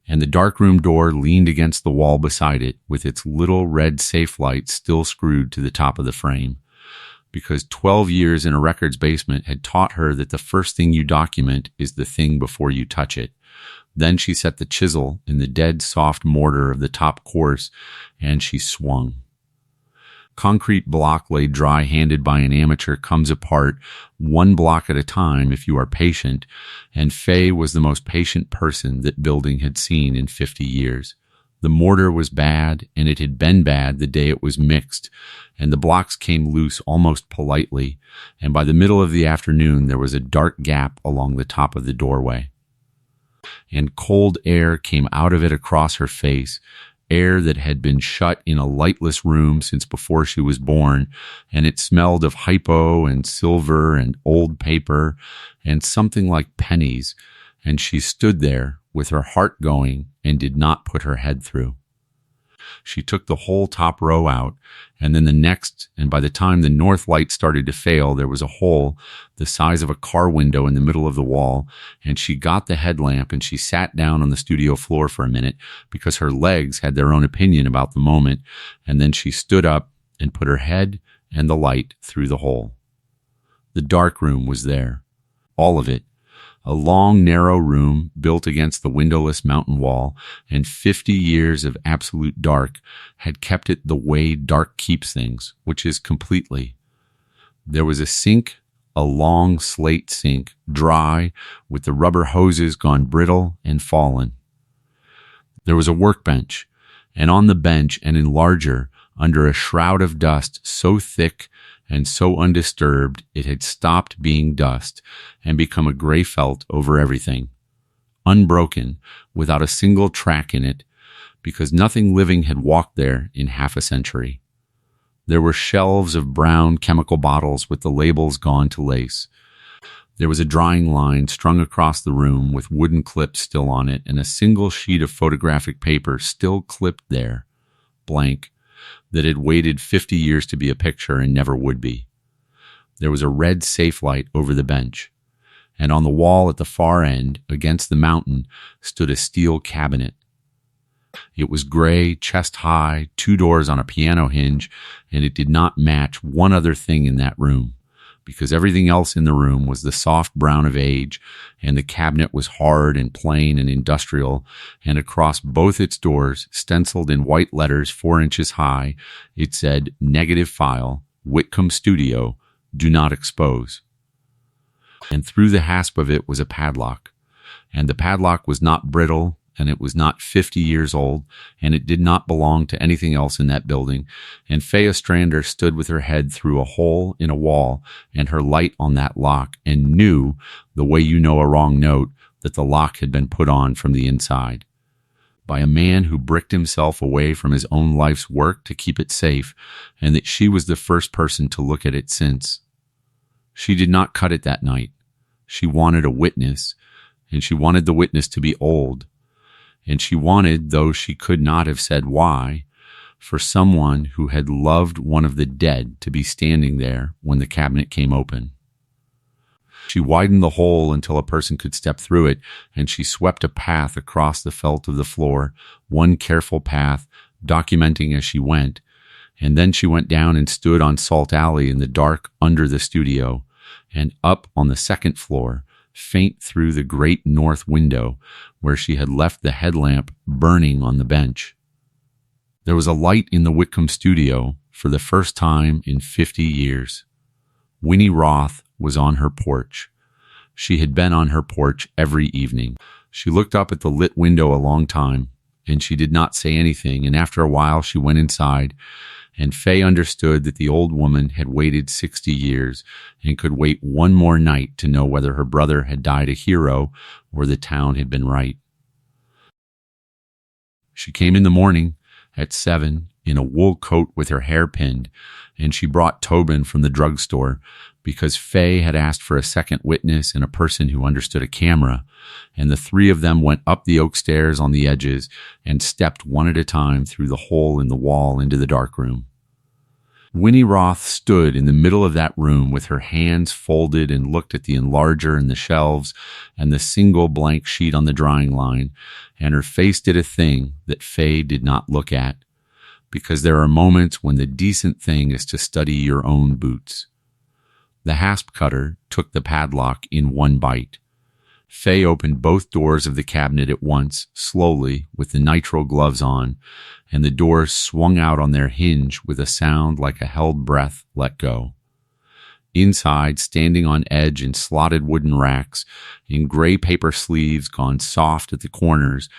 And the darkroom door leaned against the wall beside it with its little red safe light still screwed to the top of the frame, because 12 years in a records basement had taught her that the first thing you document is the thing before you touch it. Then she set the chisel in the dead soft mortar of the top course, and she swung. Concrete block laid dry-handed by an amateur comes apart 1 block at a time if you are patient, and Faye was the most patient person that building had seen in 50 years. The mortar was bad, and it had been bad the day it was mixed, and the blocks came loose almost politely, and by the middle of the afternoon there was a dark gap along the top of the doorway. And cold air came out of it across her face, air that had been shut in a lightless room since before she was born, and it smelled of hypo and silver and old paper and something like pennies, and she stood there with her heart going and did not put her head through. She took the whole top row out, and then the next, and by the time the north light started to fail, there was a hole the size of a car window in the middle of the wall, and she got the headlamp and she sat down on the studio floor for a minute because her legs had their own opinion about the moment, and then she stood up and put her head and the light through the hole. The darkroom was there, all of it. A long, narrow room built against the windowless mountain wall, and 50 years of absolute dark had kept it the way dark keeps things, which is completely. There was a sink, a long slate sink, dry, with the rubber hoses gone brittle and fallen. There was a workbench, and on the bench and in larger, under a shroud of dust so thick and so undisturbed it had stopped being dust and become a gray felt over everything, unbroken, without a single track in it, because nothing living had walked there in half a century. There were shelves of brown chemical bottles with the labels gone to lace. There was a drying line strung across the room with wooden clips still on it and a single sheet of photographic paper still clipped there, blank, that had waited 50 years to be a picture and never would be. There was a red safe light over the bench, and on the wall at the far end, against the mountain, stood a steel cabinet. It was gray, chest high, 2 doors on a piano hinge, and it did not match one other thing in that room, because everything else in the room was the soft brown of age, and the cabinet was hard and plain and industrial, and across both its doors, stenciled in white letters 4 inches high, it said, "Negative file, Whitcomb Studio, do not expose." And through the hasp of it was a padlock, and the padlock was not brittle, and it was not 50 years old, and it did not belong to anything else in that building, and Faye Ostrander stood with her head through a hole in a wall and her light on that lock, and knew, the way you know a wrong note, that the lock had been put on from the inside. By a man who bricked himself away from his own life's work to keep it safe, and that she was the first person to look at it since. She did not cut it that night. She wanted a witness, and she wanted the witness to be old. And she wanted, though she could not have said why, for someone who had loved one of the dead to be standing there when the cabinet came open. She widened the hole until a person could step through it, and she swept a path across the felt of the floor, one careful path, documenting as she went, and then she went down and stood on Salt Alley in the dark under the studio, and up on the second floor, faint through the great north window where she had left the headlamp burning on the bench. There was a light in the Whitcomb studio for the first time in 50 years. Winnie Roth was on her porch. She had been on her porch every evening. She looked up at the lit window a long time, and she did not say anything, and after a while she went inside, and Faye understood that the old woman had waited 60 years and could wait one more night to know whether her brother had died a hero or the town had been right. She came in the morning at 7 in a wool coat with her hair pinned, and she brought Tobin from the drugstore because Faye had asked for a second witness and a person who understood a camera, and the 3 of them went up the oak stairs on the edges and stepped one at a time through the hole in the wall into the darkroom. Winnie Roth stood in the middle of that room with her hands folded and looked at the enlarger and the shelves and the single blank sheet on the drying line, and her face did a thing that Faye did not look at, because there are moments when the decent thing is to study your own boots. The hasp cutter took the padlock in one bite. Faye opened both doors of the cabinet at once, slowly, with the nitrile gloves on, and the doors swung out on their hinge with a sound like a held breath let go. Inside, standing on edge in slotted wooden racks, in gray paper sleeves gone soft at the corners,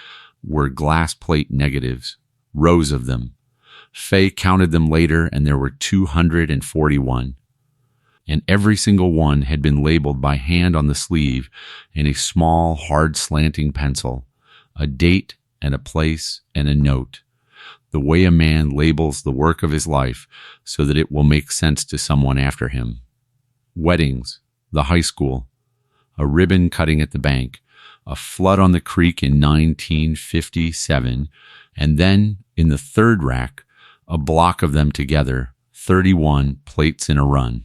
were glass plate negatives, rows of them. Faye counted them later, and there were 241. And every single one had been labeled by hand on the sleeve in a small, hard slanting pencil, a date and a place and a note, the way a man labels the work of his life so that it will make sense to someone after him. Weddings, the high school, a ribbon cutting at the bank, a flood on the creek in 1957, and then, in the third rack, a block of them together, 31 plates in a run.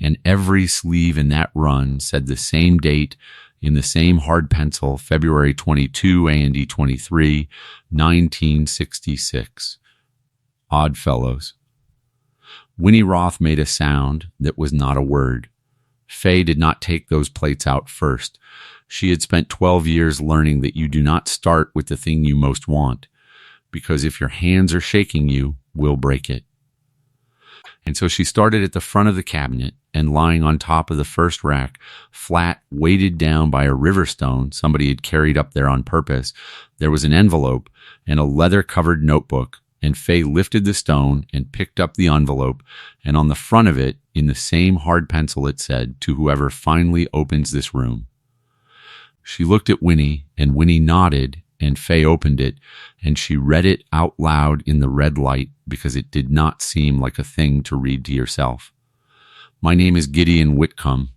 And every sleeve in that run said the same date in the same hard pencil, February 22, A&D 23, 1966. Odd fellows. Winnie Roth made a sound that was not a word. Faye did not take those plates out first. She had spent 12 years learning that you do not start with the thing you most want, because if your hands are shaking you, we'll break it. And so she started at the front of the cabinet, and lying on top of the first rack, flat, weighted down by a river stone somebody had carried up there on purpose, there was an envelope and a leather-covered notebook, and Faye lifted the stone and picked up the envelope, and on the front of it, in the same hard pencil, it said, "To whoever finally opens this room." She looked at Winnie, and Winnie nodded, and Faye opened it, and she read it out loud in the red light because it did not seem like a thing to read to yourself. "My name is Gideon Whitcomb,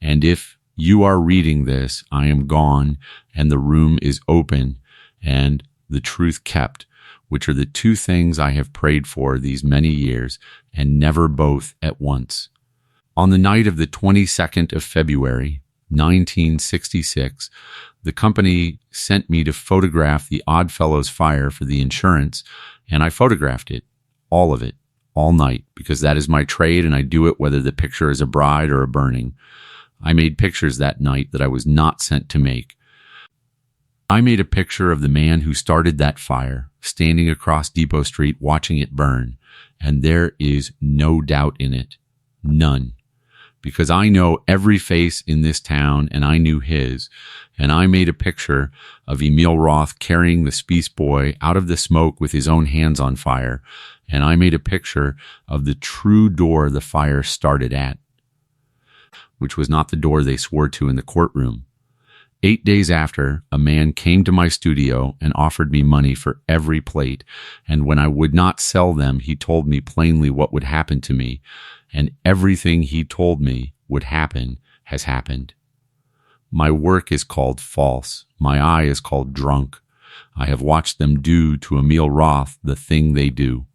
and if you are reading this, I am gone, and the room is open, and the truth kept, which are the two things I have prayed for these many years, and never both at once." On the night of the 22nd of February, 1966, the company sent me to photograph the Oddfellows fire for the insurance, and I photographed it, all of it, all night, because that is my trade, and I do it whether the picture is a bride or a burning. I made pictures that night that I was not sent to make. I made a picture of the man who started that fire, standing across Depot Street watching it burn, and there is no doubt in it, none. Because I know every face in this town, and I knew his, and I made a picture of Emil Roth carrying the Spice boy out of the smoke with his own hands on fire, and I made a picture of the true door the fire started at, which was not the door they swore to in the courtroom. 8 days after, a man came to my studio and offered me money for every plate, and when I would not sell them, he told me plainly what would happen to me, and everything he told me would happen has happened. My work is called false. My eye is called drunk. I have watched them do to Emil Roth the thing they do,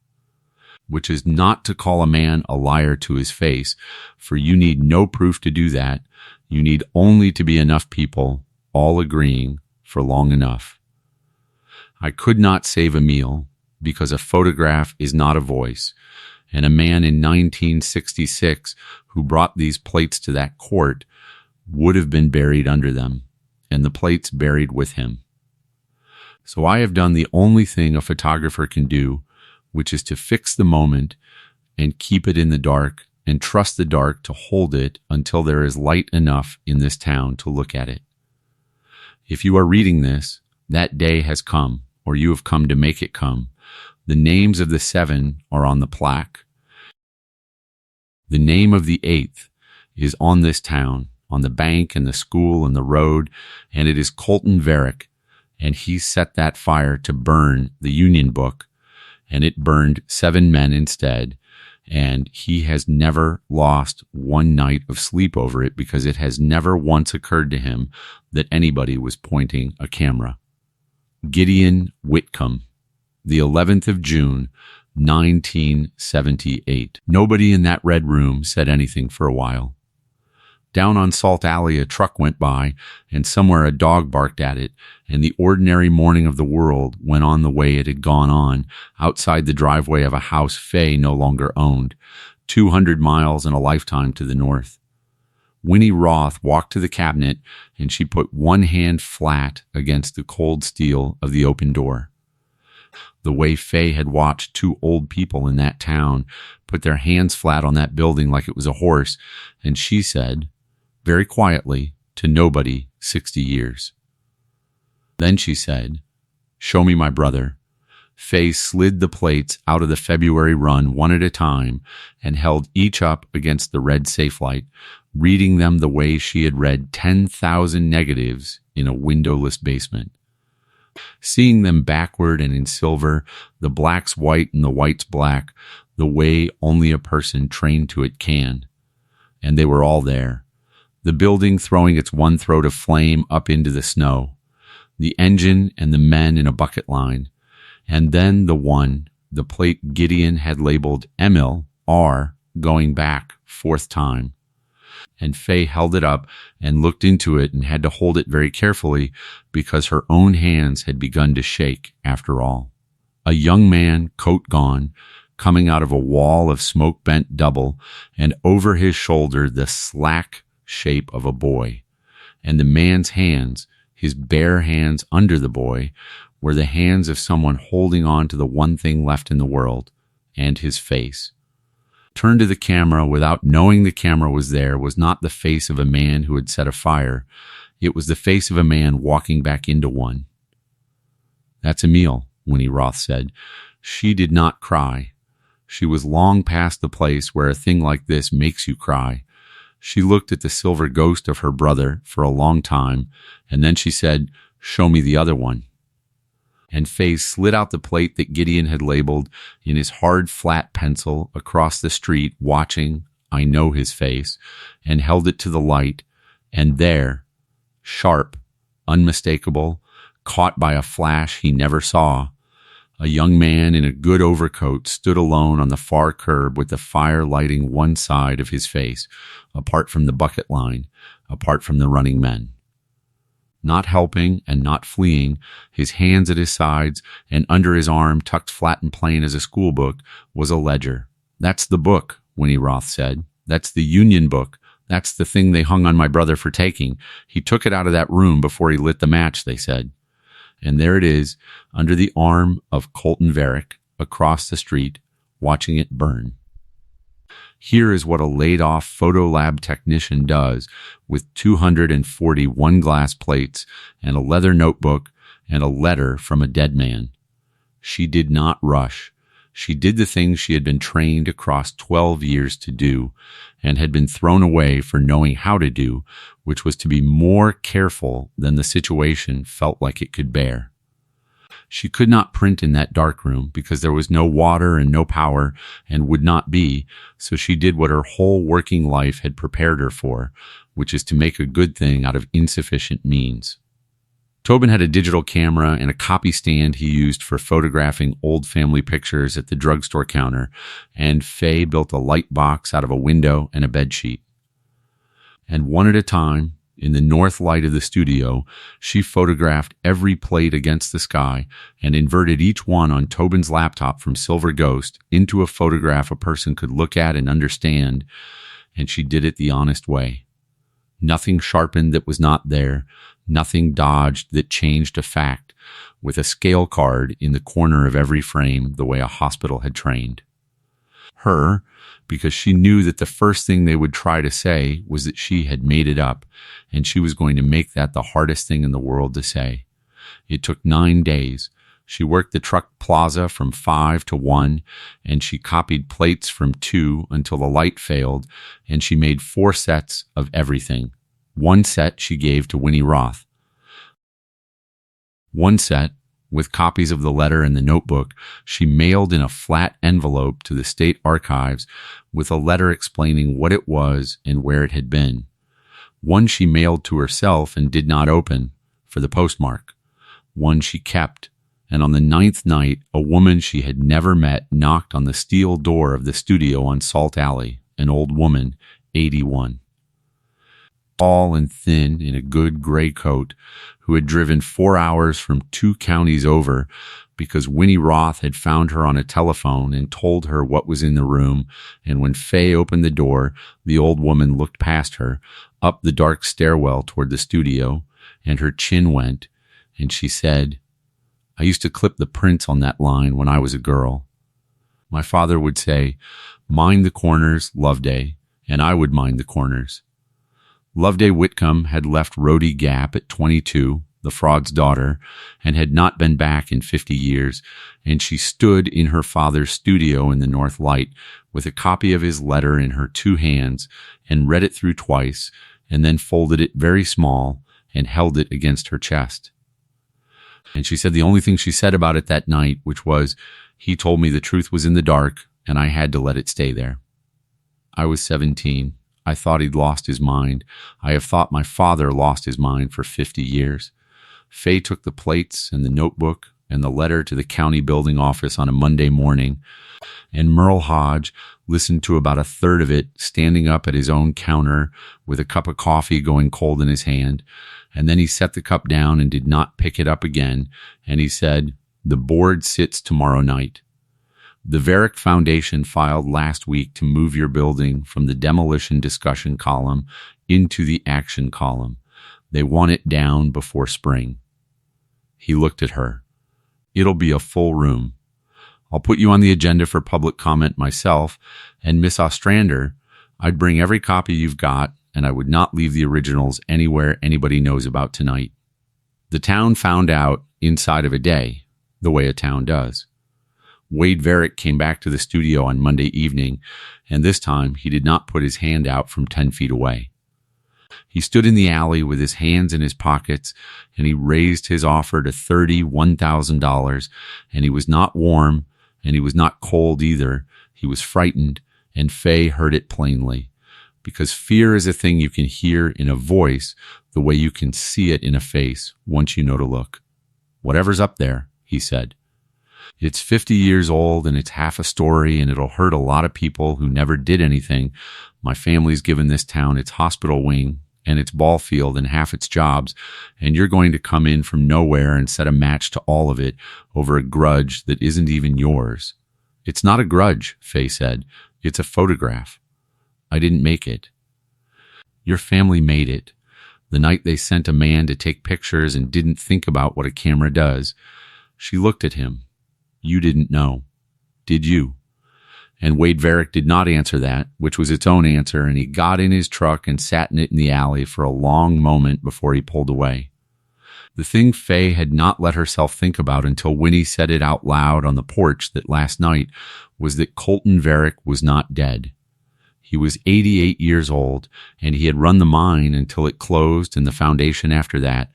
which is not to call a man a liar to his face, for you need no proof to do that. You need only to be enough people all agreeing for long enough. I could not save Emil because a photograph is not a voice, and a man in 1966 who brought these plates to that court would have been buried under them, and the plates buried with him. So I have done the only thing a photographer can do, which is to fix the moment and keep it in the dark and trust the dark to hold it until there is light enough in this town to look at it. If you are reading this, that day has come, or you have come to make it come. The names of the 7 are on the plaque. The name of the 8th is on this town, on the bank and the school and the road, and it is Colton Varick, and he set that fire to burn the Union Book, and it burned 7 men instead, and he has never lost one night of sleep over it because it has never once occurred to him that anybody was pointing a camera. Gideon Whitcomb, the 11th of June, 1978. Nobody in that red room said anything for a while. Down on Salt Alley, a truck went by, and somewhere a dog barked at it, and the ordinary morning of the world went on the way it had gone on, outside the driveway of a house Faye no longer owned, 200 miles and a lifetime to the north. Winnie Roth walked to the cabinet, and she put one hand flat against the cold steel of the open door. The way Faye had watched 2 old people in that town put their hands flat on that building like it was a horse, and she said, very quietly, to nobody, 60 years. Then she said, Show me my brother. Faye slid the plates out of the February run one at a time and held each up against the red safe light, reading them the way she had read 10,000 negatives in a windowless basement. Seeing them backward and in silver, the black's white and the white's black, the way only a person trained to it can. And they were all there. The building throwing its one throat of flame up into the snow. The engine and the men in a bucket line. And then the plate Gideon had labeled Emil, R, going back, fourth time. And Faye held it up and looked into it and had to hold it very carefully because her own hands had begun to shake after all. A young man, coat gone, coming out of a wall of smoke-bent double, and over his shoulder the slack shape of a boy. And the man's hands, his bare hands under the boy, were the hands of someone holding on to the one thing left in the world, and his face. Turned to the camera without knowing the camera was there was not the face of a man who had set a fire. It was the face of a man walking back into one. That's Emil, Winnie Roth said. She did not cry. She was long past the place where a thing like this makes you cry. She looked at the silver ghost of her brother for a long time, and then she said, "Show me the other one." And Faye slid out the plate that Gideon had labeled in his hard, flat pencil across the street, watching, I know his face, and held it to the light. And there, sharp, unmistakable, caught by a flash he never saw, a young man in a good overcoat stood alone on the far curb with the fire lighting one side of his face, apart from the bucket line, apart from the running men. Not helping and not fleeing, his hands at his sides and under his arm tucked flat and plain as a school book, was a ledger. "That's the book," Winnie Roth said. "That's the union book. That's the thing they hung on my brother for taking. He took it out of that room before he lit the match," they said. And there it is, under the arm of Colton Varick, across the street, watching it burn. Here is what a laid-off photo lab technician does with 240 one-glass plates and a leather notebook and a letter from a dead man. She did not rush. She did the things she had been trained across 12 years to do and had been thrown away for knowing how to do, which was to be more careful than the situation felt like it could bear. She could not print in that darkroom because there was no water and no power and would not be, so she did what her whole working life had prepared her for, which is to make a good thing out of insufficient means. Tobin had a digital camera and a copy stand he used for photographing old family pictures at the drugstore counter, and Faye built a light box out of a window and a bedsheet. And one at a time, in the north light of the studio, she photographed every plate against the sky and inverted each one on Tobin's laptop from Silver Ghost into a photograph a person could look at and understand, and she did it the honest way. Nothing sharpened that was not there, nothing dodged that changed a fact, with a scale card in the corner of every frame the way a hospital had trained. Her, because she knew that the first thing they would try to say was that she had made it up, and she was going to make that the hardest thing in the world to say. It took 9 days. She worked the truck plaza from 5 to 1, and she copied plates from 2 until the light failed, and she made 4 sets of everything. 1 set she gave to Winnie Roth. 1 set, with copies of the letter and the notebook, she mailed in a flat envelope to the state archives with a letter explaining what it was and where it had been. 1 she mailed to herself and did not open, for the postmark. 1 she kept, and on the 9th night, a woman she had never met knocked on the steel door of the studio on Salt Alley, an old woman, 81. Tall and thin in a good gray coat, who had driven 4 hours from 2 counties over because Winnie Roth had found her on a telephone and told her what was in the room, and when Faye opened the door, the old woman looked past her, up the dark stairwell toward the studio, and her chin went, and she said, "I used to clip the prints on that line when I was a girl. My father would say, 'Mind the corners, Loveday,' and I would mind the corners." Loveday Whitcomb had left Rhodey Gap at 22, the fraud's daughter, and had not been back in 50 years, and she stood in her father's studio in the North Light with a copy of his letter in her two hands and read it through twice, and then folded it very small and held it against her chest. And she said the only thing she said about it that night, which was, "He told me the truth was in the dark, and I had to let it stay there." I was 17. I thought he'd lost his mind. I have thought my father lost his mind for 50 years. Faye took the plates and the notebook and the letter to the county building office on a Monday morning, and Merle Hodge listened to about a third of it, standing up at his own counter with a cup of coffee going cold in his hand. And then he set the cup down and did not pick it up again, and he said, "The board sits tomorrow night. The Varick Foundation filed last week to move your building from the demolition discussion column into the action column. They want it down before spring." He looked at her. "It'll be a full room. I'll put you on the agenda for public comment myself, and Miss Ostrander, I'd bring every copy you've got, and I would not leave the originals anywhere anybody knows about tonight." The town found out inside of a day, the way a town does. Wade Varick came back to the studio on Monday evening, and this time he did not put his hand out from 10 feet away. He stood in the alley with his hands in his pockets, and he raised his offer to $31,000, and he was not warm, and he was not cold either. He was frightened, and Faye heard it plainly, because fear is a thing you can hear in a voice the way you can see it in a face once you know to look. "Whatever's up there," he said. "It's 50 years old, and it's half a story, and it'll hurt a lot of people who never did anything. My family's given this town its hospital wing and its ball field and half its jobs, and you're going to come in from nowhere and set a match to all of it over a grudge that isn't even yours." "It's not a grudge," Faye said. "It's a photograph. I didn't make it." "Your family made it. The night they sent a man to take pictures and didn't think about what a camera does." She looked at him. "You didn't know, did you?" And Wade Varick did not answer that, which was its own answer, and he got in his truck and sat in it in the alley for a long moment before he pulled away. The thing Faye had not let herself think about until Winnie said it out loud on the porch that last night was that Colton Varick was not dead. He was 88 years old, and he had run the mine until it closed and the foundation after that,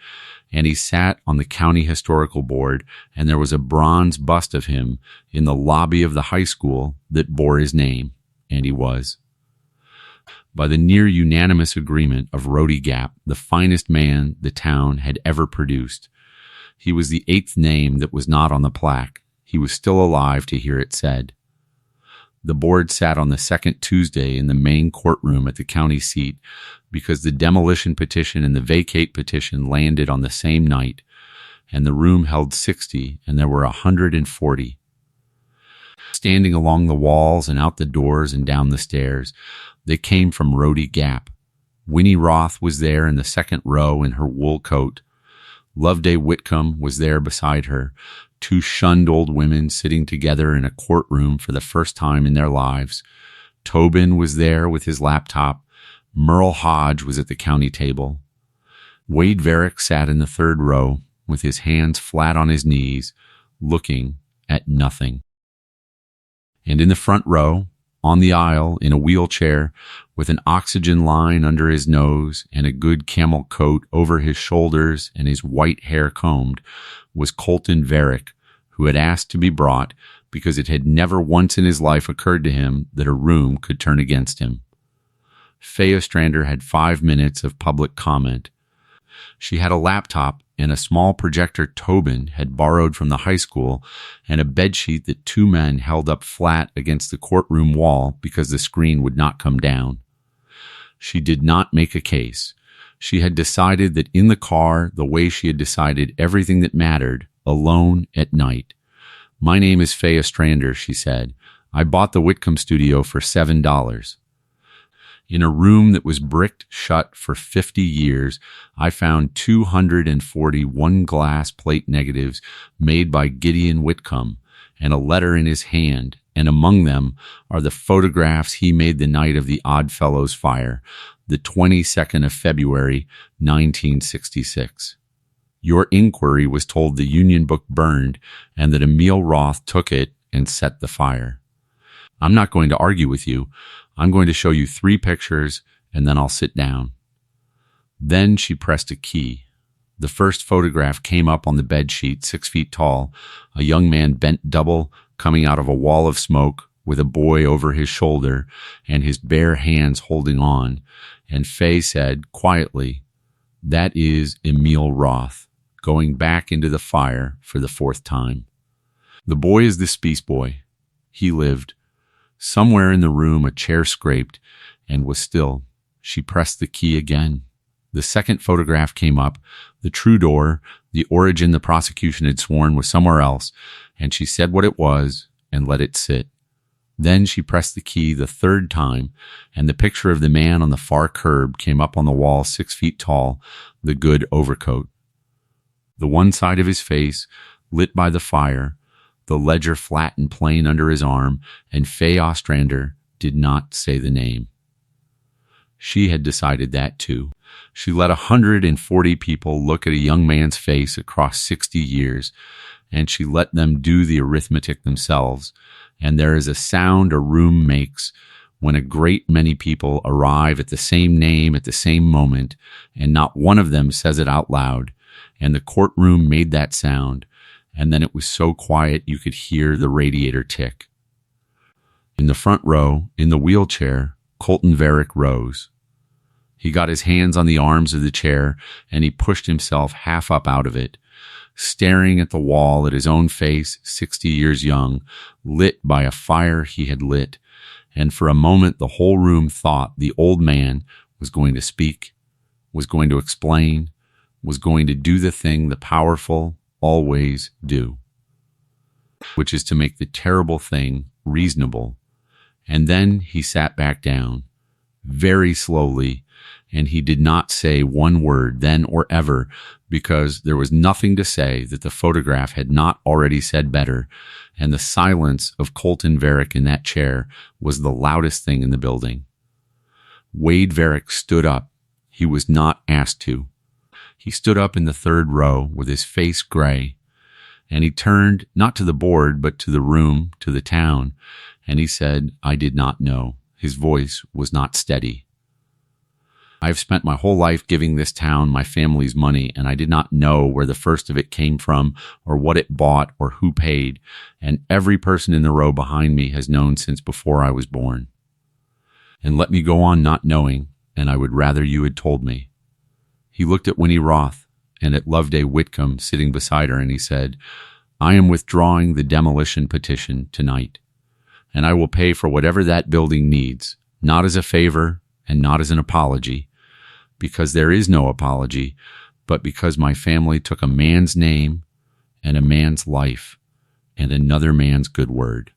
and he sat on the county historical board, and there was a bronze bust of him in the lobby of the high school that bore his name, and he was, by the near unanimous agreement of Rhodey Gap, the finest man the town had ever produced. He was the 8th name that was not on the plaque. He was still alive to hear it said. The board sat on the second Tuesday in the main courtroom at the county seat because the demolition petition and the vacate petition landed on the same night, and the room held 60, and there were 140. Standing along the walls and out the doors and down the stairs, they came from Rhodey Gap. Winnie Roth was there in the second row in her wool coat. Loveday Whitcomb was there beside her, 2 shunned old women sitting together in a courtroom for the first time in their lives. Tobin was there with his laptop. Merle Hodge was at the county table. Wade Varick sat in the third row with his hands flat on his knees, looking at nothing. And in the front row, on the aisle, in a wheelchair, with an oxygen line under his nose and a good camel coat over his shoulders and his white hair combed, was Colton Varick, who had asked to be brought because it had never once in his life occurred to him that a room could turn against him. Faye Ostrander had 5 minutes of public comment. She had a laptop and a small projector Tobin had borrowed from the high school, and a bedsheet that 2 men held up flat against the courtroom wall because the screen would not come down. She did not make a case. She had decided that in the car the way she had decided everything that mattered, alone at night. "My name is Faye Ostrander," she said. "I bought the Whitcomb studio for $7. In a room that was bricked shut for 50 years, I found 240 one-glass plate negatives made by Gideon Whitcomb, and a letter in his hand, and among them are the photographs he made the night of the Oddfellows fire, the 22nd of February, 1966. Your inquiry was told the union book burned and that Emil Roth took it and set the fire. I'm not going to argue with you. I'm going to show you 3 pictures and then I'll sit down." Then she pressed a key. The first photograph came up on the bed sheet, 6 feet tall, a young man bent double coming out of a wall of smoke with a boy over his shoulder and his bare hands holding on. And Faye said quietly, "That is Emil Roth, going back into the fire for the 4th time. The boy is the Spies boy. He lived. Somewhere in the room a chair scraped and was still. She pressed the key again. The second photograph came up, the true door, the origin the prosecution had sworn was somewhere else, and she said what it was and let it sit. Then she pressed the key the 3rd time, and the picture of the man on the far curb came up on the wall 6 feet tall, the good overcoat. The one side of his face, lit by the fire, the ledger flat and plain under his arm, and Faye Ostrander did not say the name. She had decided that too. She let 140 people look at a young man's face across 60 years, and she let them do the arithmetic themselves. And there is a sound a room makes when a great many people arrive at the same name at the same moment, and not one of them says it out loud. And the courtroom made that sound, and then it was so quiet you could hear the radiator tick. In the front row, in the wheelchair, Colton Varick rose. He got his hands on the arms of the chair, and he pushed himself half up out of it, staring at the wall at his own face, 60 years young, lit by a fire he had lit. And for a moment the whole room thought the old man was going to speak, was going to explain, was going to do the thing the powerful always do, which is to make the terrible thing reasonable. And then he sat back down, very slowly, and he did not say one word then or ever, because there was nothing to say that the photograph had not already said better, and the silence of Colton Varick in that chair was the loudest thing in the building. Wade Varick stood up. He was not asked to. He stood up in the 3rd row with his face gray, and he turned not to the board but to the room, to the town, and he said, "I did not know." His voice was not steady. "I have spent my whole life giving this town my family's money, and I did not know where the first of it came from or what it bought or who paid, and every person in the row behind me has known since before I was born. And let me go on not knowing, and I would rather you had told me." He looked at Winnie Roth and at Loveday Whitcomb sitting beside her, and he said, "I am withdrawing the demolition petition tonight, and I will pay for whatever that building needs, not as a favor and not as an apology, because there is no apology, but because my family took a man's name and a man's life and another man's good word.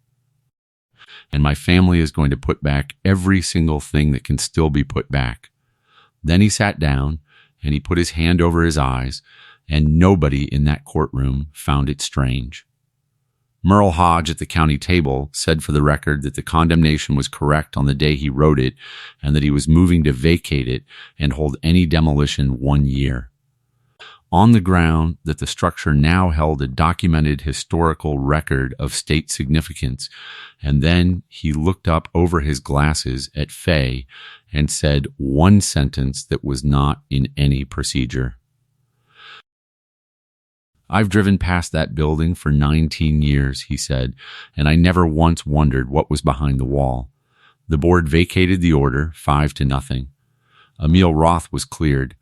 And my family is going to put back every single thing that can still be put back." Then he sat down and he put his hand over his eyes, and nobody in that courtroom found it strange. Merle Hodge at the county table said for the record that the condemnation was correct on the day he wrote it, and that he was moving to vacate it and hold any demolition 1 year. On the ground that the structure now held a documented historical record of state significance, and then he looked up over his glasses at Faye and said one sentence that was not in any procedure. "I've driven past that building for 19 years, he said, "and I never once wondered what was behind the wall. The board vacated the order 5-0. Emil Roth was cleared.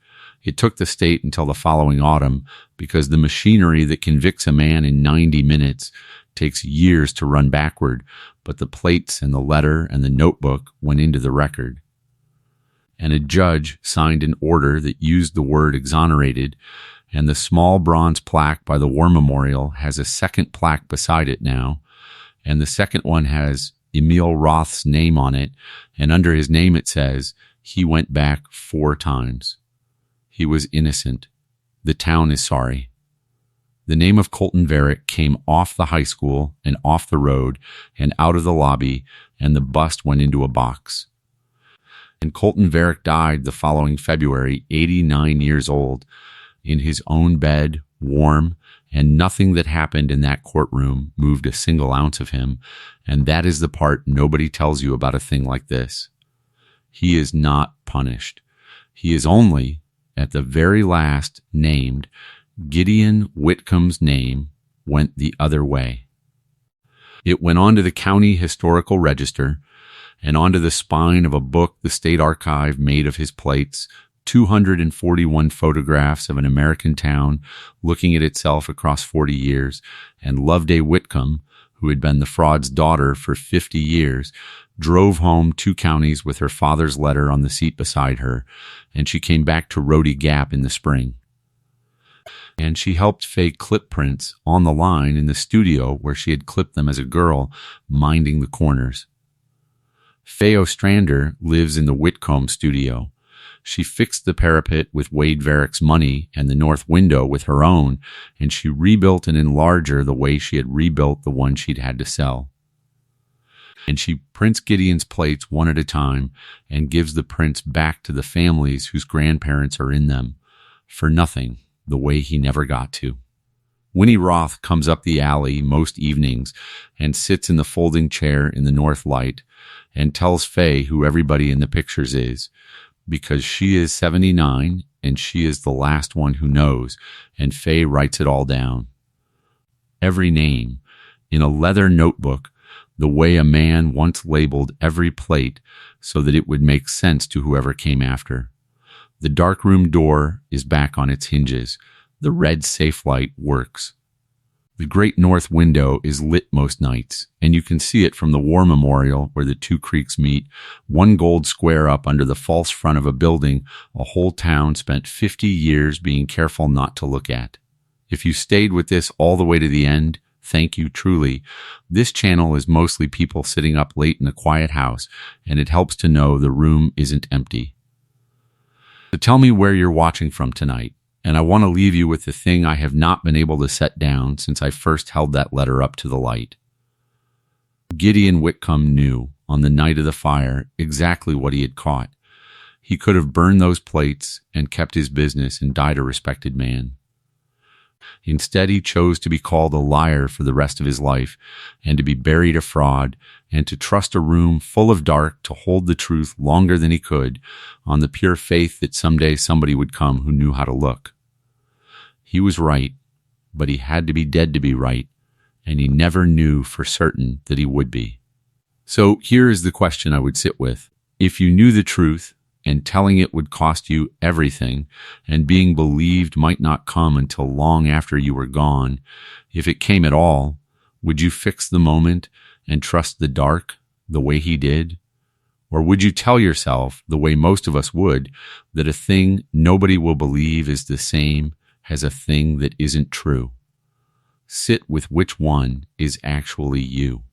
It took the state until the following autumn because the machinery that convicts a man in 90 minutes takes years to run backward, but the plates and the letter and the notebook went into the record. And a judge signed an order that used the word exonerated, and the small bronze plaque by the War Memorial has a second plaque beside it now, and the second one has Emil Roth's name on it, and under his name it says, he went back 4 times. He was innocent. The town is sorry." The name of Colton Varick came off the high school and off the road and out of the lobby, and the bust went into a box. And Colton Varick died the following February, 89 years old, in his own bed, warm, and nothing that happened in that courtroom moved a single ounce of him, and that is the part nobody tells you about a thing like this. He is not punished. He is only, at the very last, named. Gideon Whitcomb's name went the other way. It went onto the county historical register and onto the spine of a book the state archive made of his plates, 241 photographs of an American town looking at itself across 40 years, and Loveday Whitcomb, who had been the fraud's daughter for 50 years, drove home 2 counties with her father's letter on the seat beside her, and she came back to Rhodey Gap in the spring. And she helped Faye clip prints on the line in the studio where she had clipped them as a girl, minding the corners. Faye Ostrander lives in the Whitcomb studio. She fixed the parapet with Wade Varick's money and the north window with her own, and she rebuilt an enlarger the way she had rebuilt the one she'd had to sell. And she prints Gideon's plates one at a time and gives the prints back to the families whose grandparents are in them, for nothing, the way he never got to. Winnie Roth comes up the alley most evenings and sits in the folding chair in the north light and tells Faye who everybody in the pictures is, because she is 79 and she is the last one who knows, and Faye writes it all down. Every name, in a leather notebook, the way a man once labeled every plate so that it would make sense to whoever came after. The darkroom door is back on its hinges. The red safe light works. The great north window is lit most nights, and you can see it from the war memorial where the 2 creeks meet, one gold square up under the false front of a building a whole town spent 50 years being careful not to look at. If you stayed with this all the way to the end, thank you truly. This channel is mostly people sitting up late in a quiet house, and it helps to know the room isn't empty. So tell me where you're watching from tonight, and I want to leave you with the thing I have not been able to set down since I first held that letter up to the light. Gideon Whitcomb knew, on the night of the fire, exactly what he had caught. He could have burned those plates and kept his business and died a respected man. Instead, he chose to be called a liar for the rest of his life, and to be buried a fraud, and to trust a room full of dark to hold the truth longer than he could, on the pure faith that someday somebody would come who knew how to look. He was right, but he had to be dead to be right, and he never knew for certain that he would be. So here is the question I would sit with. If you knew the truth, and telling it would cost you everything, and being believed might not come until long after you were gone, if it came at all, would you fix the moment and trust the dark the way he did? Or would you tell yourself, the way most of us would, that a thing nobody will believe is the same as a thing that isn't true? Sit with which one is actually you.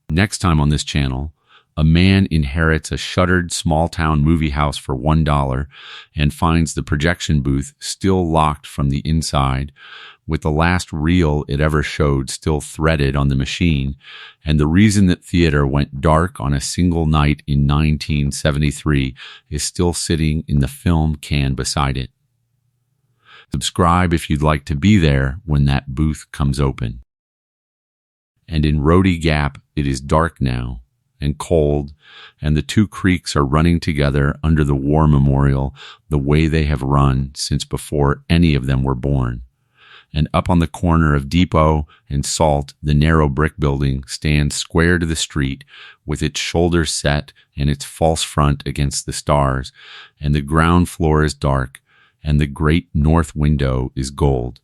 Next time on this channel, a man inherits a shuttered small-town movie house for $1 and finds the projection booth still locked from the inside, with the last reel it ever showed still threaded on the machine, and the reason that theater went dark on a single night in 1973 is still sitting in the film can beside it. Subscribe if you'd like to be there when that booth comes open. And in Rhodey Gap, it is dark now, and cold, and the 2 creeks are running together under the war memorial the way they have run since before any of them were born. And up on the corner of Depot and Salt, the narrow brick building stands square to the street with its shoulders set and its false front against the stars, and the ground floor is dark, and the great north window is gold.